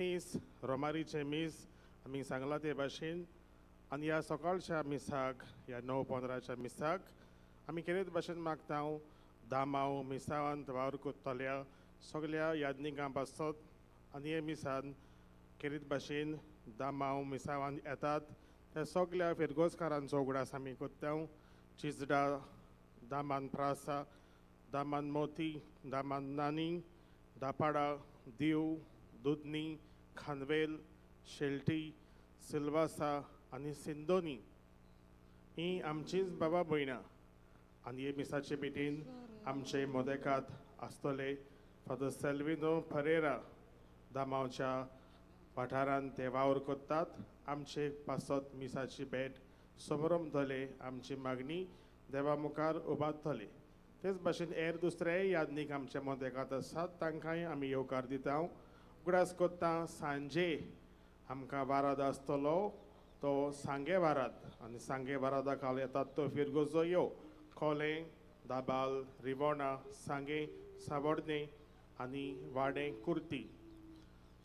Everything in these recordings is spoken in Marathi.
मीस रोमारीचे मीस आमी सांगला ते भाशेन आनी ह्या सकाळच्या मिसाक ह्या 9:15च्या मिसाक आमी केरेत भाशेन मागता दामाव मिसावांत वावर कोत्तल्या सगळ्या यादनिकां पासत आनी हे मिसान केरीत भाशेन दामाव मिसावांत येतात त्या सगळ्या फेरगोसकारांचो उगडास आमी कोत्ता चिजडा दामान प्रासा दामान मोती दामान नानी दापाडा दीव दुधनी खानवेल शेल्टी सिल्वासा आनी सिंदोनी ही आमचीच बाबा भयणां आनी हे मिसाचे भेटेन आमचे मोदेकात आसतले फादर सेल्विनो फरेरा दामावच्या वाठारांत ते वावर कोत्तात आमचे पासत मिसाची भेट समोरमतले आमची मागणी देवा मुखार उबारतले तेच भाशेन हेर दुसरे यादनीक आमचे मोदेकात आसात तांकांय आमी येवकार दिता उगडास कोत्ता सांजे आमकां वाराद आसतलो तो सांगे वाराद आनी सांगे वारादा खाल येतात तो फिरगोजो यो खोलें दाबाल रिवोणा सांगे सावड्डे आनी वाडे कुर्ती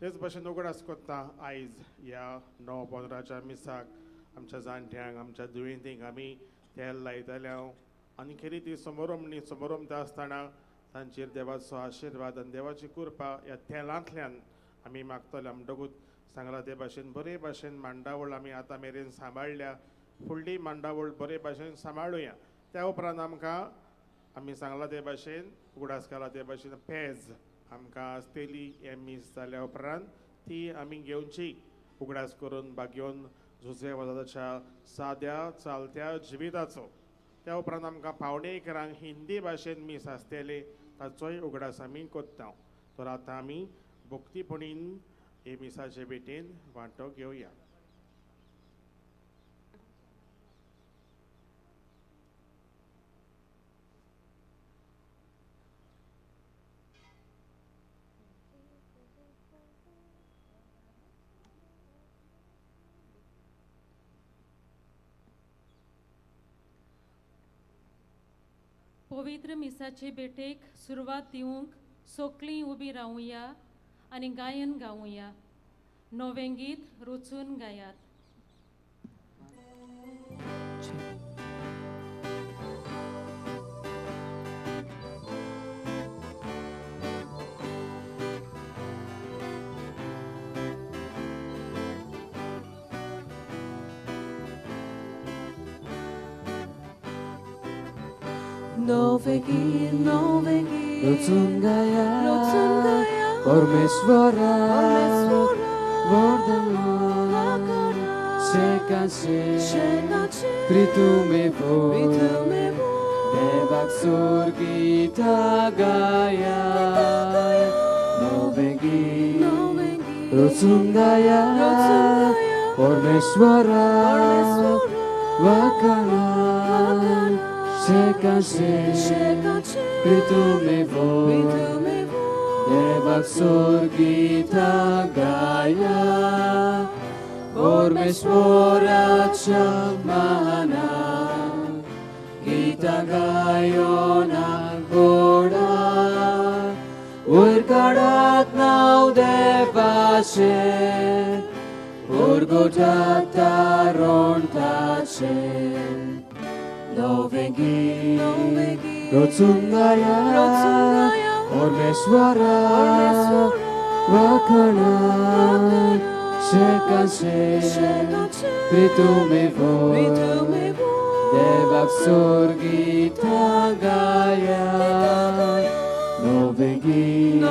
तेच भाशेन उगडास कोत्ता आयज ह्या 9:15च्या मिसाक आमच्या जाणट्यांक आमच्या दुयेंतींक आमी तेल लायतल्या आनी खरी ती समोरमता आसतना तांचेर देवाचो आशिर्वाद आनी देवाची कृपा ह्या तेलांतल्यान आमी मागतले आमकां सांगला ते भाशेन बरे भाशेन मांडावळ आमी आतां मेरेन सांबाळल्या फुडली मांडावळ बरे भाशेन सांबाळुया त्या उपरांत आमकां आमी सांगला ते भाशेन उगडास केला ते भाशेन पेज आमकां आसतली हे मीस जाल्या उपरांत ती आमी घेवची उगडास करून बागेवन झुजे वजाच्या साद्या चालत्या जिविताचो त्या उपरांत आमकां पावणे 11 हिंदी भाशेन मीस आसतले ताचोय उगडास आमी कोत्ता तर आतां आमी भक्तीपणीन हे मिसाचे भेटेन वांटो घेवया. पवित्र मिसाचे बेटेक सुरवात दिवंक सोकलीं उबी रावुया आनी गायन गावुया नवें गीत रचून गायात. Nove git rocun gaya परमेश्वरा वरदान शेकाचे प्रितुमेवो देवाक सुरगीता गाया Nove git rocun gaya परमेश्वरा वरदान शेकाचे प्रितुमेवो देवाक सुरगीता गाया परमेश्वराच्या माना गीता गायोना गोडा वयर काडात नाव देवाचे उरगोटाता रोणटाचे Nove git rocun gaya परमेश्वरा वखाणान शेकाचे प्रितुमेवो देवाक सुरगीता गाया Nove git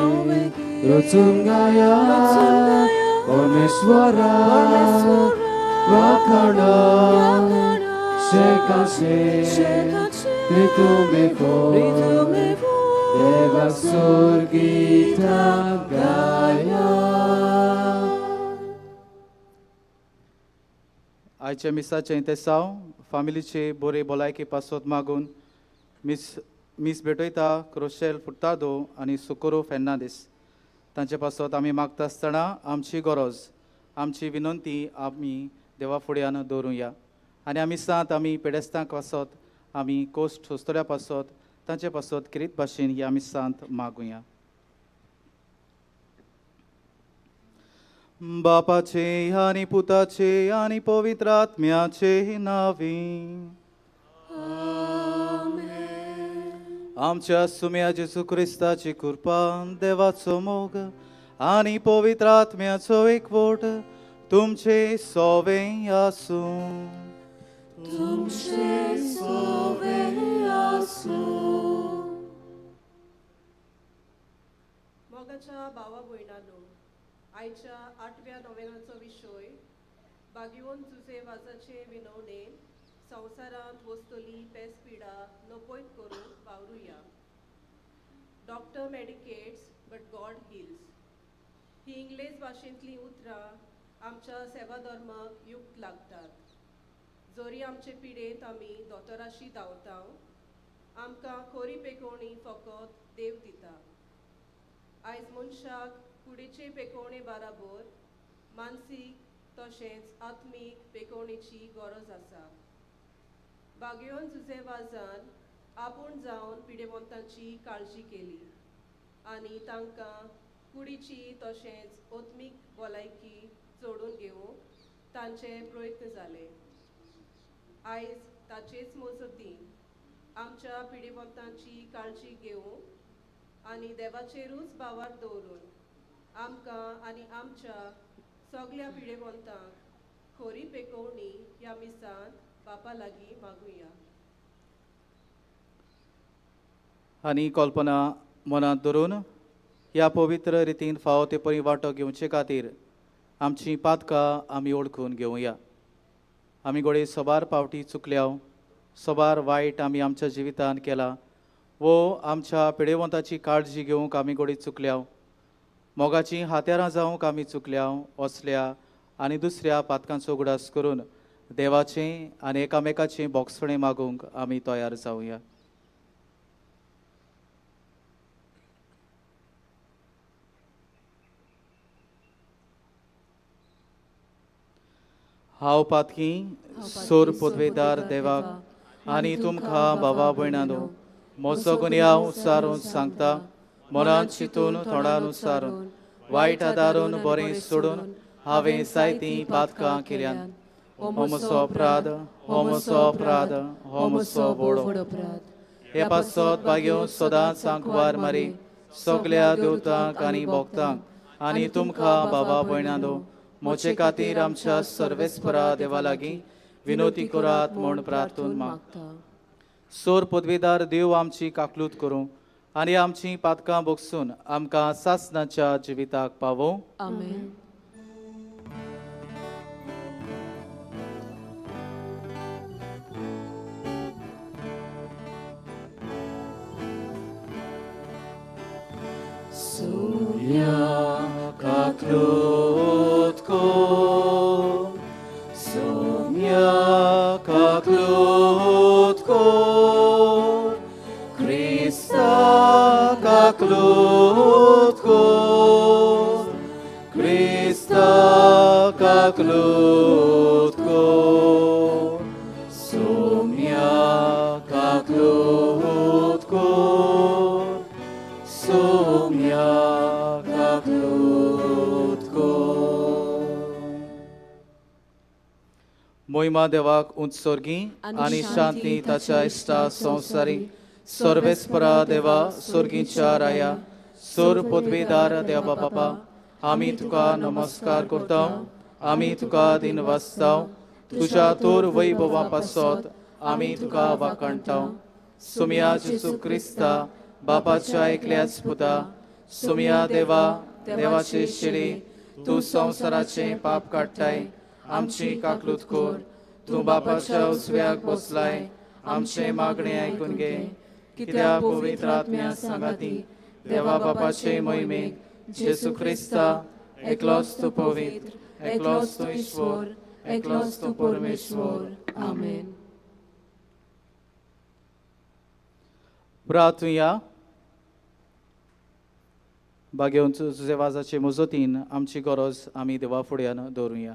rocun gaya परमेश्वरा वखाणान शेकाचे प्रितुमेवो देवाक सुरगीता गाया. आयच्या मिसाचें तें साव फामिलीचे बरे भलायके पासत मागून मीस भेटयता क्रोशेल फुर्तादो आनी सोकोरो फेर्नांदीस तांचे पासत आमी मागता आसतना आमची गरज आमची विनंती आमी देवा फुड्यान दवरुया आनी आमी सांत आमी पेडेस्तांक पासत आमी कोस्ट सोस्तोल्या पासत तांचे पासत किरीत भाशेन ही आमी सांत मागुया. बापाचे आणि पुताचे आणि पवित्र आत्म्याचे नावी. आमच्या सुम्या जेसू ख्रिस्ताची कृपा, देवाचो मोग आणि पवित्र आत्म्याचो एकवट तुमचे सोवे आसूं. तुमचे सोवे आसूं. मोगाच्या भावा भयणांनो, आयच्या 8व्या नोवेनाचो विशय बागयोन तुजे वाजाचे विनवणेन संवसारांत वस्तली पेस्पिडा नपयत करून वावरुया. Doctor medicates but God heals ही इंग्लीश भाशेंतलीं उतरां आमच्या सेवा धर्माक युक्त लागतात. जोरी आमचे पिडेंत आमी दोतोराशी धांवता, आमकां खरी पेकोवणी फकत देव दिता. आयज मनशाक कुडीचे पेकोवणे बाराबर मानसीक तशेंच आत्मीक पेकोवणेची गरज आसा. बागयोन जुजे वाजान आपूण जावन पिडेवंतांची काळजी केली आनी तांकां कुडीची तशेंच आत्मीक भलायकी जोडून घेवंक तांचे प्रयत्न जाले. आयज ताचेच मजतीन आमच्या पिडेवंतांची काळजी घेवंक आनी देवाचेरूच बावर दवरून आमकां आनी आमच्या सगळ्या पिडेवंतांक खरी पेकोवणी ह्या मिसांत बापा लागीं मागुया. आनी कल्पना मनांत धरून ह्या पवित्र रितीन फावो ते परी वांटो घेवचे खातीर आमची पातकां आमी ओळखून घेवया. आमी गोडे सोबार पावटी चुकल्याव, सोबार वायट आमी आमच्या जिवितांत केला वो आमच्या पिडेवंताची काळजी घेवंक आमी गोडे चुकल्याव, मोगाची हात्यारां जावंक आमी चुकल्याव, असल्या आनी दुसऱ्या पातकांचो उगडास करून देवाचें आनी एकामेकाचें बोगसणें मागूंक आमी तयार जावया. हांव पातकी सोर पदवेदार देवाक आनी तुमकां बाबा भयणांनो, म्हजो गुन्यांव उसारून सांगता, मनांत चिंतून तोंडान उसारून वायट आदारून बरें सोडून हांवें जायतीं पातकां केल्यान. हो म्हजो अपराध, हो म्हजो अपराध, हो म्हजो व्हड अपराध. हे पासत बागेवन सदांच सांकवार मारी सगल्या देवतांक आनी भक्तांक आनी तुमकां बाबा भयणांनो, म्हजे खातीर आमच्या सर्वेस्परा देवा लागीं विनोती करात म्हूण प्रार्थून मागता. सोर पदवीदार देव आमची काकलूत करूं आनी आमची पातकां बोगसून आमकां सासणाच्या जिविताक पावों. आमेन. Sonia kaklot ko, Sonia kaklot ko, Krista kaklot ko, Krista kaklot ko, Sonia kaklot ko, Sonia kaklot ko. मोहिमा देवाक उत्सर्गी आनी शांती ताच्या इश्टा संवसारी सर्वेस्परा देवा स्वर्गीच्या राया सोर पदवीदार देवा बापा, आमी तुका नमस्कार करता, आमी तुका दिन वाचता, तुज्या तोर वैभवा पासत आमी तुका वाखाणटा. सुम्या जेसू क्रिस्ता बापाच्या एकल्याच पुता, सुम्या देवा देवाचे शिडी, तूं संवसाराचें पाप काडटाय, आमची काकलूत कोर. तूं बापाच्या उजव्याक बसलाय, आमचे मागणे आयकून घे. कित्याक पवित्र आत्म्या सांगाती देवा बापाचे मोहिमेक जेसू क्रिस्ता एकलोच तूं पवित्र, एकलोच तूं ईश्वर, एकलोच तूं परमेश्वर. आमेन. प्रार्थुया. बागेवन तुजे वाजाचे मजतीन आमची गरज आमी देवा फुड्यान दवरुया.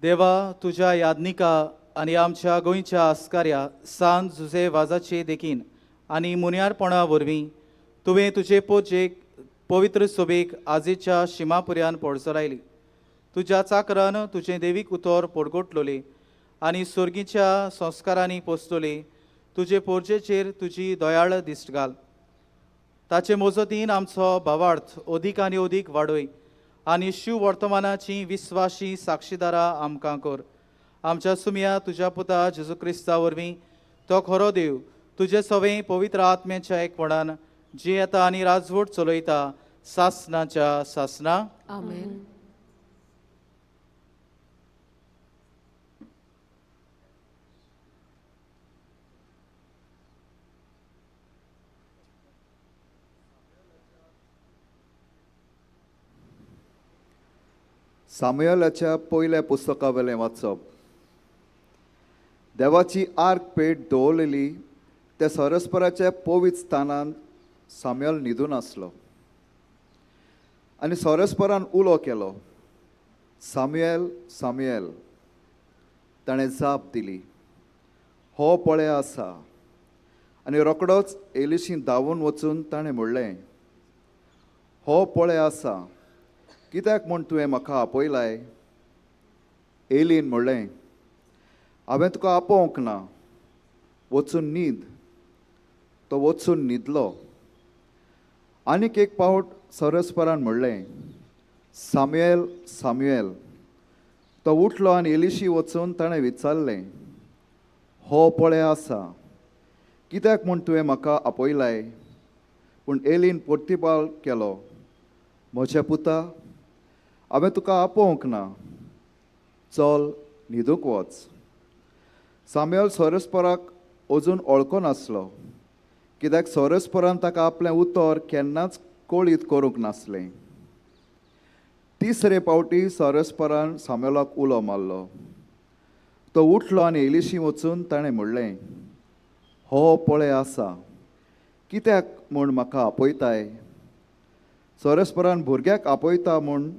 देवा, तुज्या यादनिका आनी आमच्या गोंयच्या आस्कार्या सांत जुजे वाजाचे देखीन आनी मुनियारपणा वरवीं तुवें तुजे पोचेक पवित्र सोबेक आजेच्या शिमापुर्यान पोडचलायली. तुज्या चाकरान तुजें देवीक उतर पोडगोटलोले आनी सुर्गीच्या संस्कारांनी पोसतोले. तुजे पोरचेचेर तुजी दयाळ दिश्ट घाल. ताचे मोजतीन आमचो भावार्थ ओदीक आनी ओदीक वाडय आनी शिव वर्तमानाची विस्वाशी साक्षीदारां आमकां कर. आमच्या सुमया तुज्या पुता जेजू क्रिस्ता वरवीं तो खरो देव तुजे सवें पवित्र आत्म्याच्या एकवणान जी येता आनी राजवट चलयता सासनाच्या सासना. आमेन. सामुएलाच्या पयल्या पुस्तका वेलें वाचप. देवाची आर्क पेट दवरलेली त्या सरस्पराच्या पवित्र स्थानांत सामुएल न्हिदून आसलो आनी सरस्परान उलो केलो, सामुएल सामुएल. ताणें जाप दिली, हो पळय आसा. आनी रोखडोच एलिशी धांवून वचून ताणें म्हणलें, हो पळय आसा. कित्याक म्हूण तुवें म्हाका आपयलाय? एलीन म्हणलें, हांवें तुका आपोवंक ना, वचून न्हीद. तो वचून न्हिदलो. आनीक एक पावट सरस्परान म्हणलें, सामुएल सामुएल. तो उठलो आनी एलिशी वचून ताणें विचारलें, हो पळय आसा. कित्याक म्हूण तुवें म्हाका आपयलाय? पूण एलीन प्रतिपाल केलो, म्हज्या पुता, हांवें तुका आपोवंक ना, चल न्हिदूंक वच. सामुएल सरस्पराक अजून वळखो नासलो, कित्याक सरस्परान ताका आपलें उतर केन्नाच कळीत करूंक नासलें. तिसरे पावटी सरस्परान सामुएलाक उलो मारलो. तो उठलो आनी एलिशी वचून ताणें म्हणलें, हो पळय आसा. कित्याक म्हूण म्हाका आपयताय? सरस्परान भुरग्याक आपयता म्हूण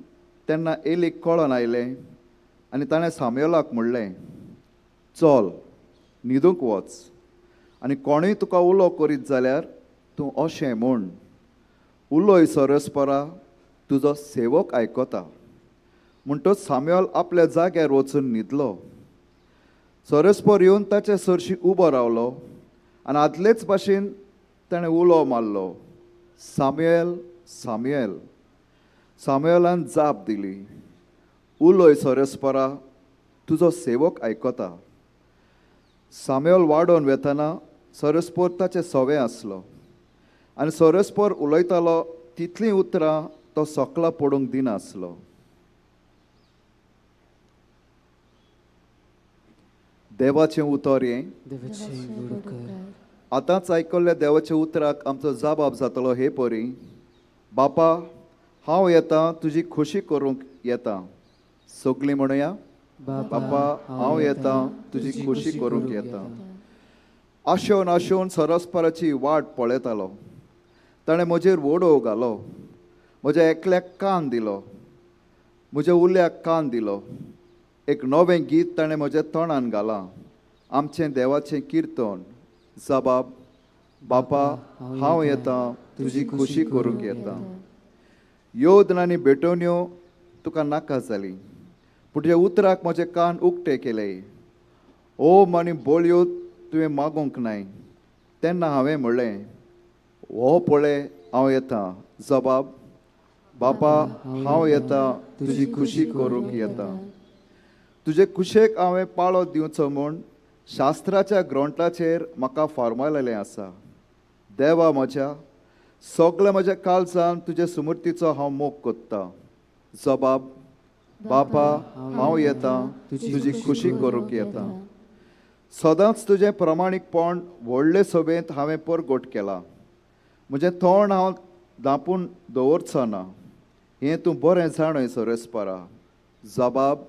तेन्ना एलीक कळोन आयलें आनी ताणें सामुएलाक म्हणलें, चल न्हिदूंक वच. आनी कोणूय तुका उलो करीत जाल्यार तूं अशें म्हूण, उलोय सरस्परा, तुजो सेवक आयकता. म्हणटच सामुएल आपल्या जाग्यार वचून न्हिदलो. सरस्पर येवन ताचे सरशी उबो रावलो आनी आदलेच भाशेन ताणें उलो मारलो, सामुएल सामुएल. सामुएलान जाप दिली, उलोय सरस्परा, तुजो सेवक आयकता. सामुएल वाडोवन वेतना सरस्पर ताचे सवे आसलो आनी सरस्पर उलयतालो तितलीं उतरां तो सोकला पडूंक दिनासलो. देवाचें उतर हें. आतांच आयकल्ल्या देवाच्या उतराक आमचो जबाब जातलो हे परी, बापा, हांव येतां तुजी खोशी करूंक येतां. सगलीं म्हणुया, बापा, हांव येतां तुजी खोशी करूंक येतां. आशोवन आशोवन सरस्पराची वाट पळयतालो. ताणें म्हजेर वोडो घालो, म्हज्या एकल्याक कान दिलो, म्हज्या उल्याक कान दिलो. एक नवें गीत ताणें म्हज्या तोंडान घालां, आमचें देवाचें किर्तन. जबाब, बापा, हांव येतां तुजी खोशी करूंक येतां. योदन आनी बेटोन्यो तुका नाका जाली, पूण तुज्या उतराक म्हजे कान उक्ते केले. ओम आनी बोळयो तुवें मागूंक नाय. तेन्ना हांवें म्हणलें, हो पळय हांव येतां. जबाब, बापा, हांव येतां तुजी खुशी करूंक येतां. तुजे कुशेक हांवें पाळो दिवचो म्हूण शास्त्राच्या ग्रंथाचेर म्हाका फार्मायलेलें आसा. देवा म्हज्या, सगळ्या म्हज्या काळजान तुजे सुमूर्तीचो हांव मोग कोत्तां. जबाब, बापा, हांव येतां तुजी खुशी करूंक येतां. सदांच तुजें प्रमाणीकपण व्हडले सभेंत हांवें परगट केलां. म्हजें तोंड हांव धांपून दवरचो ना, हें तूं बरें जाणय सरस्परा. जबाब,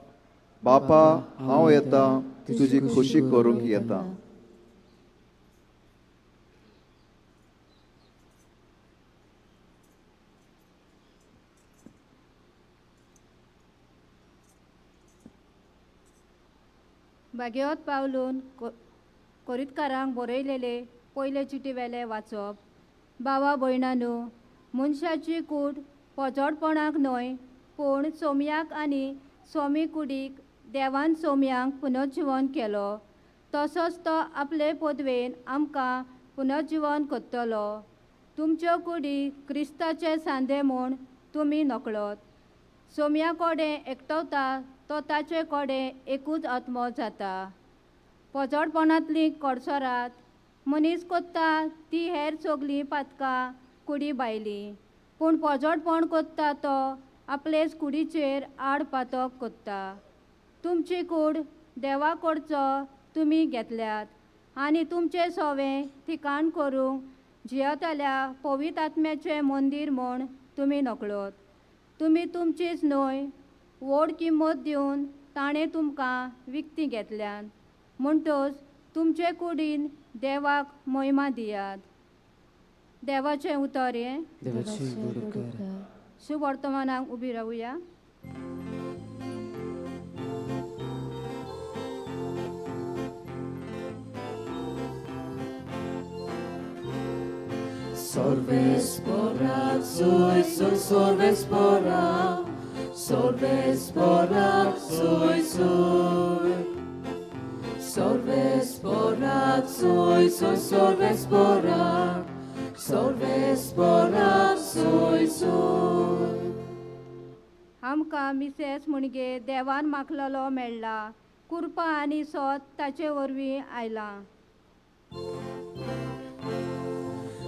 बापा, हांव येतां तुजी खुशी करूंक येतां. भाग्यवत पावलून कोरीतकारांक बरयलेले पयले चिटी वेले वाचप. भावा भयणांनो, मनशाची कूड पोजोडपणाक न्हय, पूण सोमयाक आनी सोमी कुडीक देवान सोमयांक पुनर्जीवन केलो. तसोच तो आपले पदवेन आमकां पुनर्जीवन करतलो. तुमच्यो कुडी क्रिस्ताचे सांदे म्हूण तुमी नकळत. सोमया कोडे एकटवता तो ताचे कोडे एकूच आत्मो जाता. पोजोडपणांतली कोडसोरात मनीस कोत्ता ती हेर सगलीं पातकां कुडी बायली, पूण पोजोडपण कोत्ता तो आपलेच कुडीचेर आड पातक कोत्ता. तुमची कूड देवा कडचो तुमी घेतल्यात आनी तुमचे सोवें ठिकाण करूंक जियेतल्या पवित्र आत्म्याचें मंदीर म्हूण तुमी नकळत. तुमी तुमचीच न्हय, व्हड किंमत दिवन ताणें तुमकां विकती घेतल्यात. म्हणटच तुमचे कुडीन देवाक महिमा दियात. देवाचें उतर हें. देवाची बरोबर कर. शुभ वर्तमानाक उबी रावुया. Sorvespora, soy, soy, sorvespora, sorvespora, soy, soy. Sorvespora, soy, soy, sorvespora, sorvespora, soy, soy. आमकां मिसेस म्हणगे देवान मागलेलो मेळ्ळा. कृपा आनी सोत ताचे वरवीं आयला.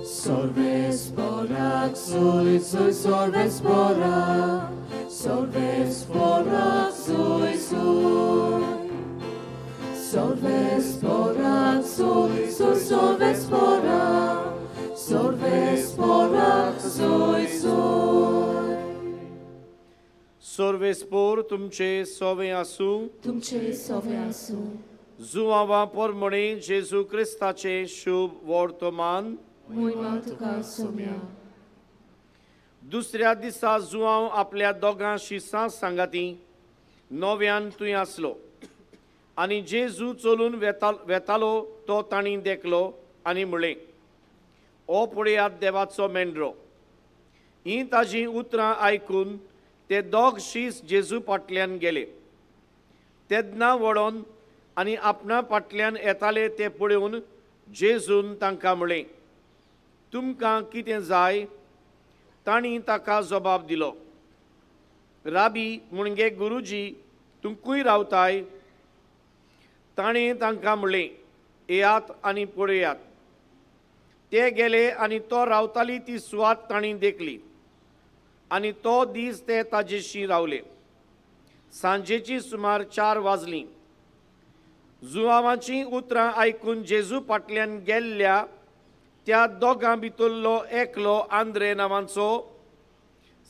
Sorvespora, soy, soy, sorvespora, sorvespora, soy, soy. Sorvespora, soy, soy, sorvespora, sorvespora, soy, soy. Sorvespor तुमचे सोवे आसूं. तुमचे सोवे आसूं. जुवावा पोरमणे जेजू क्रिस्ताचे शुभ वर्तमान. मोहिमा तुका सोम्या. दुसऱ्या दिसा जुवांव आपल्या दोगां शिसां सांगाती नव्यान थंय आसलो आनी जेजू चलून वेतालो तो तांणी देखलो आनी म्हळें, ओ पळयात देवाचो मेंढरो. ही ताजीं उतरां आयकून ते दोग शीस जेजू फाटल्यान गेले. तेदना वळोन आनी आपणा फाटल्यान येताले ते पळोवन जेजून तांकां म्हळें, तुमकां कितें जाय? तांणी ताका जबाब दिलो, राबी म्हणगे गुरुजी, तुमकूय रावताय? ताणें तांकां म्हळें, येयात आनी पळयात. ते गेले आनी तो रावताली ती सुवात तांणी देखली आनी तो दीस ते ताजेशी रावले. सांजेची सुमार 4 वाजलीं. जुवांवाचीं उतरां आयकून जेजू फाटल्यान गेल्ल्या त्या दोगां भितरलो एकलो आंद्रे नांवाचो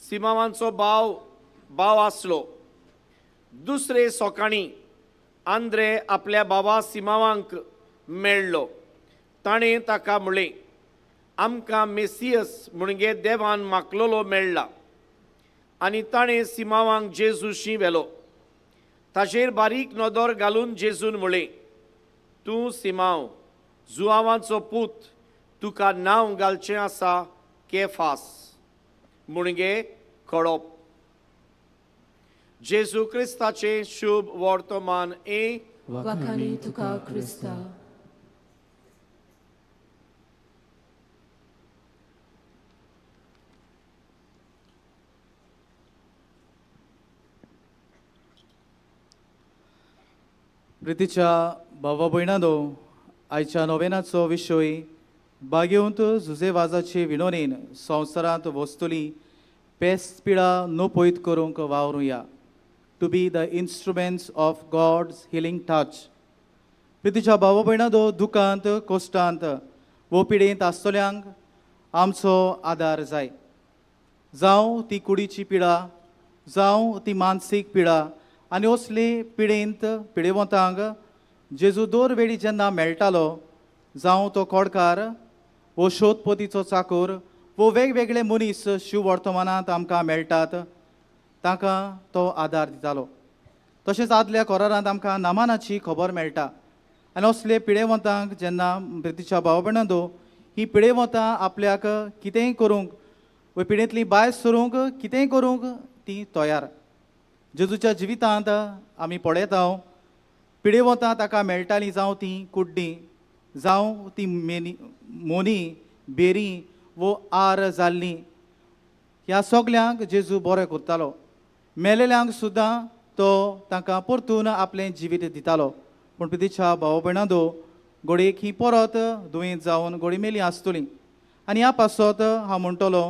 सिमावांचो भाव आसलो. दुसरे सोकाणी आंद्रे आपल्या भावा सिमावांक मेळ्ळो. ताणें ताका म्हळें, आमकां मेसियस म्हणगे देवान मागलोलो मेळ्ळा. आनी ताणें सिमावांक जेजूशी व्हेलो. ताचेर बारीक नदर घालून जेजून म्हळें, तूं सिमाव, जुआवांचो पूत, तुका नांव घालचें आसा केफास, म्हणगे खडप. जेजू क्रिस्ताचे शुभ वर्तमान. वखाणी तुका क्रिस्ता. प्रितीच्या भावा भयणांनो, आयच्या नोवेनाचो विशय बागेवंत जुजेवाजाचे विणोनेन संवसारांत वस्तुली पेस्त पिडा नो पयत करूंक वावरुया. To be the instruments of God's healing touch. प्रितीच्या भावा भयणांनो, दुखांत कोश्टांत वो पिडेंत आसतल्यांक आमचो आदार जाय. जावं ती कुडीची पिडा, जावं ती मानसीक पिडा, आनी असले पिडेवंतांक जेजू दर वेळी जेन्ना मेळटालो, जावं तो कोडकार वो शोधपोतीचो चाकर वो वेगवेगळे मनीस शिव वर्तमानांत आमकां मेळटात, तांकां तो आदार दितालो. तशेंच आदल्या कोरारांत आमकां नामानाची खबर मेळटा. आनी असले पिडेवंतांक जेन्ना प्रितीच्या भाव भयणांदो ही पिडेवंतां आपल्याक कितेंय करूंक व पिडेंतली भायर सरूंक कितेंय करूंक ती तयार. जेजूच्या जिवितांत आमी पळयता पिडेवंतां ताका मेळटालीं जावं तीं कुड्डीं जावं ती मोनी बेरी वो आर जाल्लीं ह्या सगल्यांक जेजू बरें करतालो. मेलेल्यांक सुद्दां तो तांकां परतून आपलें जिवीत दितालो. पूण पितीच्या भाव भयणांदो घडयेक ही परत दुयेंत जावन घडी मेली आसतलीं. आनी ह्या पासत हांव म्हणटलो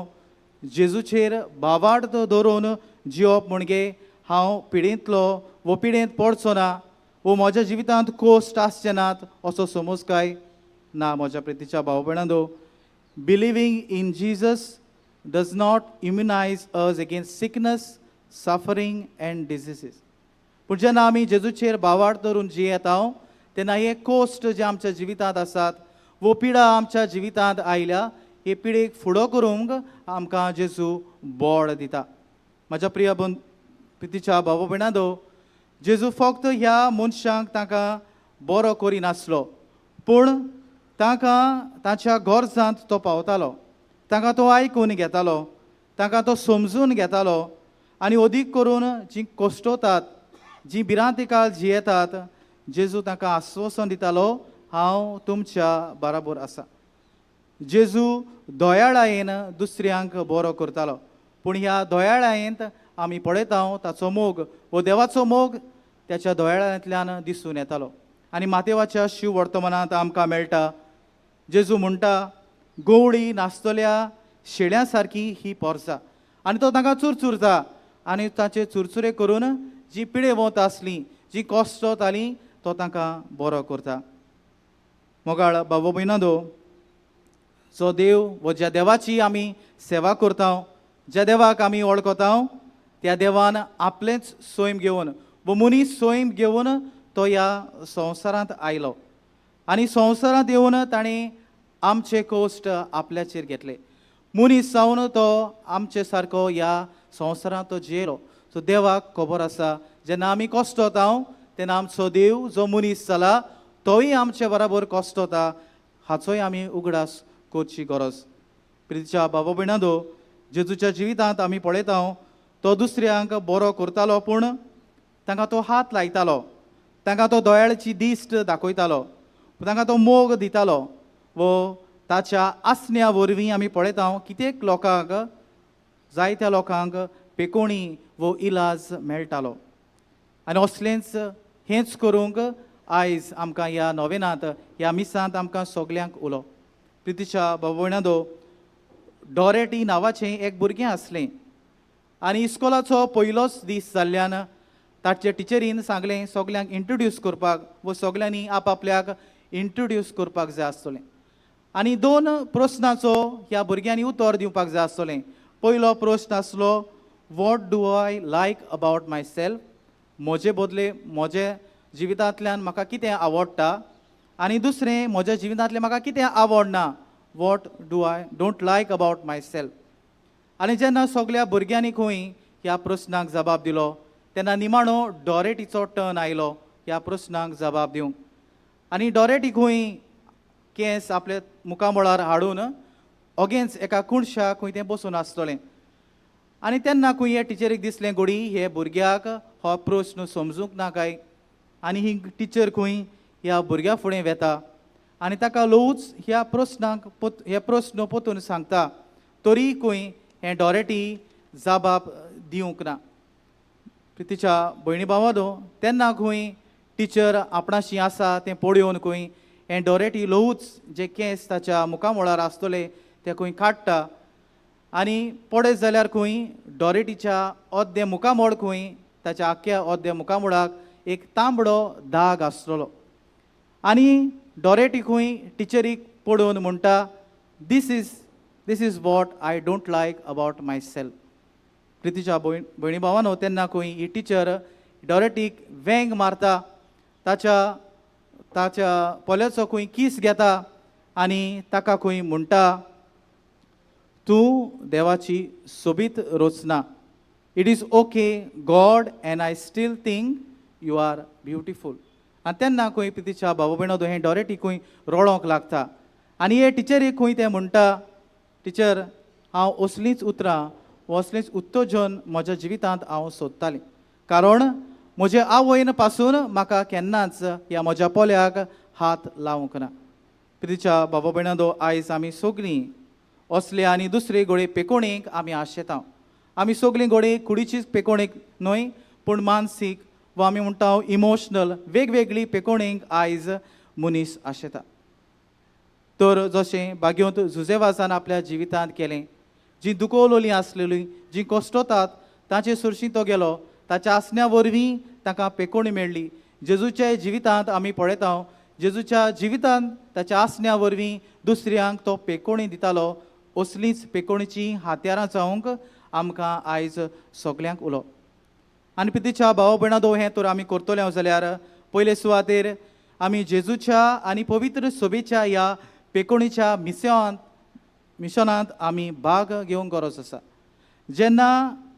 जेजूचेर भावार्थ दवरून जिवप म्हणजे हांव पिडेंतलो वो पिडेंत पडचो ना वो म्हज्या जिवितांत कोस्ट आसचे नात असो समज काय ना. म्हज्या प्रितीच्या भाव भयणांदो believing in Jesus does not immunize us against sickness suffering and diseases. पूण जेन्ना आमी जेजूचेर भावार्थ धरून जियेता तेन्ना हे कोस्ट जे आमच्या जिवितांत आसात वो पिडा आमच्या जिवितांत आयल्या हे पिडेक फुडो करूंक आमकां जेजू बळ दिता. म्हज्या प्रितीच्या भाव भयणांदो जेजू फक्त ह्या मनशांक ताका बरो करिनासलो पूण तांकां तांच्या गरजांत तो पावतालो. तांकां तो आयकून घेतालो, तांकां तो समजून घेतालो आनी अदीक करून जीं कोश्टोतात जीं भिरांतीकाल जियेतात जेजू तांकां आश्वासन दितालो हांव तुमच्या बराबर आसा. जेजू दोयाळायेन दुसऱ्यांक बरो करतालो पूण ह्या दोयाळायेंत आमी पळयता ताचो मोग वो देवाचो मोग त्याच्या दोयाळ्यांतल्यान दिसून येतालो. आनी मातेवाच्या शिव वर्तमानांत आमकां मेळटा जेजू म्हणटा गवळी नासतल्या शेळ्यां सारकी ही पोरसां आनी तो तांकां चुरचुरता आनी ताचे चुरचुरे करून जीं पिडेवंत आसलीं जीं कोश्टतालीं तो तांकां बरो करता. मोगाळ भाव भयणांदो जो देव वो ज्या देवाची आमी सेवा करता ज्या देवाक आमी वळखता त्या देवान आपलेंच सोयम घेवन वो मनीस सोयम घेवन तो ह्या संवसारांत आयलो आनी संवसारांत येवन ताणें आमचे कोश्ट आपल्याचेर घेतले. मनीस जावन तो आमचे सारको ह्या संवसारांत तो जियेलो. सो देवाक खबर आसा जेन्ना आमी कोश्टता तेन्ना आमचो देव जो मनीस जाला तोय आमचे बराबर कोश्टता हाचोय आमी उगडास करची गरज. प्रितीच्या भाव भयणांदो जेजूच्या जिवितांत आमी पळयता तो दुसऱ्यांक बरो करतालो पूण तांकां तो हात लायतालो, तांकां तो दोयाळची दिश्ट दाखयतालो, तांकां तो मोग दितालो वो ताच्या आसण्या वरवीं आमी पळयता कित्येक लोकांक जायत्या लोकांक पेकोणी वो इलाज मेळटालो. आनी असलेंच हेंच करूंक आयज आमकां ह्या नोवेनांत ह्या मिसांत आमकां सगल्यांक उलो. प्रितीच्या भाव भयणांदो डॉरेटी नांवाचें एक भुरगें आसलें आनी इस्कोलाचो पयलोच दीस जाल्ल्यान ताचे टिचरीन सांगलें सगल्यांक इंट्रोड्यूस करपाक वो सगल्यांनी आपआपल्याक इंट्रोड्यूस करपाक जाय आसतलें. आनी 2 प्रस्नाचो ह्या भुरग्यांनी उतर दिवपाक जाय आसतलें. पयलो प्रस्न आसलो what do I like about my self म्हजे बदले म्हजे जिवितांतल्यान म्हाका कितें आवडटा आनी दुसरें म्हज्या जिवितांतलें म्हाका कितें आवडना what do I don't like about my self. आनी जेन्ना सगल्या भुरग्यांनी खंय ह्या प्रस्नाक जबाब दिलो तेन्ना निमाणो डॉरेटीचो टर्न आयलो ह्या प्रस्नाक जबाब दिवंक. आनी डॉरेटी खंय केंस आपल्या मुखामळार हाडून ओगेन्स एका कुणशाक खंय तें बसून आसतलें आनी तेन्ना खंय हे टिचरीक दिसलें घडी हे भुरग्याक हो प्रस्न समजूंक ना काय आनी ही टिचर खंय ह्या भुरग्या फुडें वेता आनी ताका लवूच ह्या प्रस्नाक हे प्रस्न पोतून सांगता तरी खंय हें डॉरेटी जबाब दिवंक ना. प्रितीच्या भयणी भावांदो तेन्ना खंय टिचर आपणाशी आसा तें पळोवन खंय हें डॉरेटी लवूच जे केंस ताच्या मुखामळार आसतले ते खंय काडटा आनी पडत जाल्यार खंय डॉरेटीच्या अर्दे मुखामळ खंय ताच्या आख्या अर्दे मुखामळाक एक तांबडो दाग आसतलो आनी डॉरेटी खंय टिचरीक पळोवन म्हणटा this is what I don't like about myself. प्रितीच्या भयणी भावांनो तेन्ना खंय ही टिचर डॉरेटीक वेंग मारता ताच्या पोल्याचो खंय किस घेता आनी ताका खंय म्हणटा तूं देवाची सोबीत रचना it is okay God and I still think you are beautiful. आनी तेन्ना खंय प्रितीच्या भाव भयणो हें डॉरेटी खंय रोळोंक लागता आनी हे टिचरीक खंय ते म्हणटा टिचर हांव असलींच उतरां असलींच उत्तेजन म्हज्या जिवितांत हांव सोदतालें कारण म्हजे आवयन पासून म्हाका केन्नाच ह्या म्हज्या पोल्याक हात लावंक ना प्रितीच्या भाव भयणांदो आयज आमी सगळीं असले आनी दुसरे घोडे पेकोणेक आमी आशेता आमी सगळीं घोडे कुडीचीच पेकोणेक न्हय पूण मानसीक वा आमी म्हणटा इमोशनल वेगवेगळी पेकोणेक आयज मनीस आशेता तर जशें बागयोंत जुजेवाजान आपल्या जिवितांत केलें जी दुखोवलोलीं आसलेलीं जीं कश्टतात ताचे सुरशीं तो गेलो ताच्या आसण्या वरवीं ताका पेकोणी मेळ्ळी जेजूच्या जिवितांत आमी पळयता जेजूच्या जिवितांत ताच्या आसण्या वरवीं दुसऱ्यांक तो पेकोणी दितालो असलींच पेकोणीचीं हात्यारां जावंक आमकां आयज सगल्यांक उलो आनी प्रितीच्या भाव भयणांदो हें तर आमी करतले जाल्यार पयले सुवातेर आमी जेजूच्या आनी पवित्र सोबेच्या ह्या पेकोणीच्या मिशनांत आमी भाग घेवंक गरज आसा जेन्ना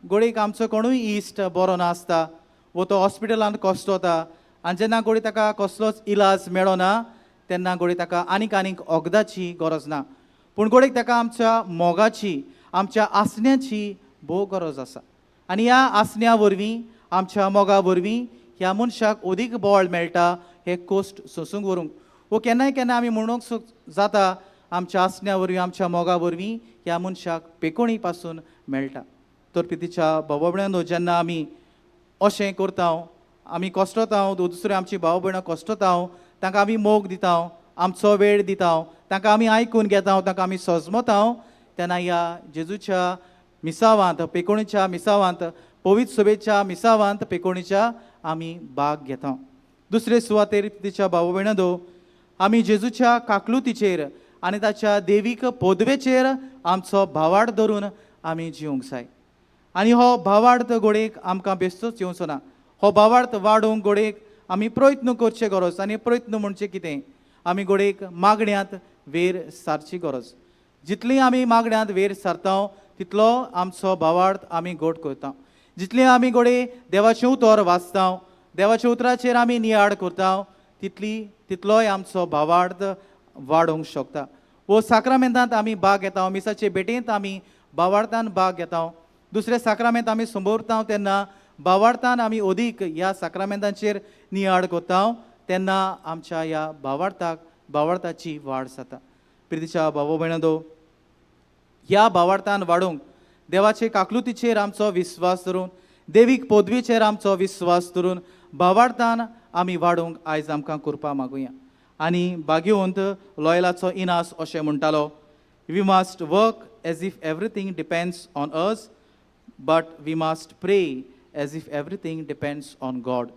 घोडयेक आमचो कोणूय इश्ट बरो नासता वो तो हॉस्पिटलांत कश्टता आनी जेन्ना घोडी ताका कसलोच इलाज मेळना तेन्ना घोडी ताका आनीक वखदाची गरज ना पूण घोडयेक ताका आमच्या मोगाची आमच्या आसण्याची भोव गरज आसा आनी ह्या आसण्या वरवीं आमच्या मोगा वरवीं ह्या मनशाक अदीक बळ मेळटा हे कोश्ट सोंसूंक व्हरूंक वो केन्नाय आमी म्हणूंक जाता आमच्या आसण्या वरवीं आमच्या मोगा वरवीं ह्या मनशाक पेकोणी पासून मेळटा तर प्रितीच्या भाव भयणांनो जेन्ना आमी अशें करता आमी कश्टता दुसरे आमची भाव भयणां कश्टता तांकां आमी मोग दिता आमचो वेळ दिता तांकां आमी आयकून घेता तांकां आमी सजमता तेन्ना ह्या जेजूच्या मिसावांत पेकोणीच्या मिसावांत पवित्र सोबेच्या मिसावांत पेकोणीच्या आमी भाग घेता दुसरे सुवातेर प्रितीच्या भाव भयणांदो आमी जेजूच्या काकलुतीचेर आनी ताच्या देवीक पदवेचेर आमचो भावार्थ धरून आमी जिवंक जाय आनी हो भावार्थ घोडयेक आमकां बेश्टोच येवचो ना हो भावार्थ वाडोवंक घोडयेक आमी प्रयत्न करचे गरज आनी प्रयत्न म्हणजे कितें आमी घोडयेक मागण्यांत वेर सारची गरज जितली आमी मागण्यांत वेर सारता तितलो आमचो भावार्थ आमी घोट करता जितले आमी घोडे देवाचें उतर वाचता देवाच्या उतराचेर आमी नियाळ करता तितलोय आमचो भावार्थ वाडोवंक शकता वो साक्रामेंतांत आमी भाग घेता मिसाचे भेटेंत आमी भावार्थान भाग घेता दुसरे साक्रामेंत आमी संबोरता तेन्ना भावार्थान आमी अदीक ह्या साक्रामेंतांचेर नियाळ करता तेन्ना आमच्या ह्या भावार्थाची वाड जाता प्रितीच्या भाव भयणांदो ह्या भावार्थान वाडूंक देवाचे काकलुतीचेर आमचो विस्वास धरून देवीक पदवेचेर आमचो विस्वास धरून भावार्थान आमी वाडूंक आयज आमकां करपा मागुया आनी बागयोंत लॉयलाचो इनास अशें म्हणटालो we must work as if everything depends on us but we must pray as if everything depends on God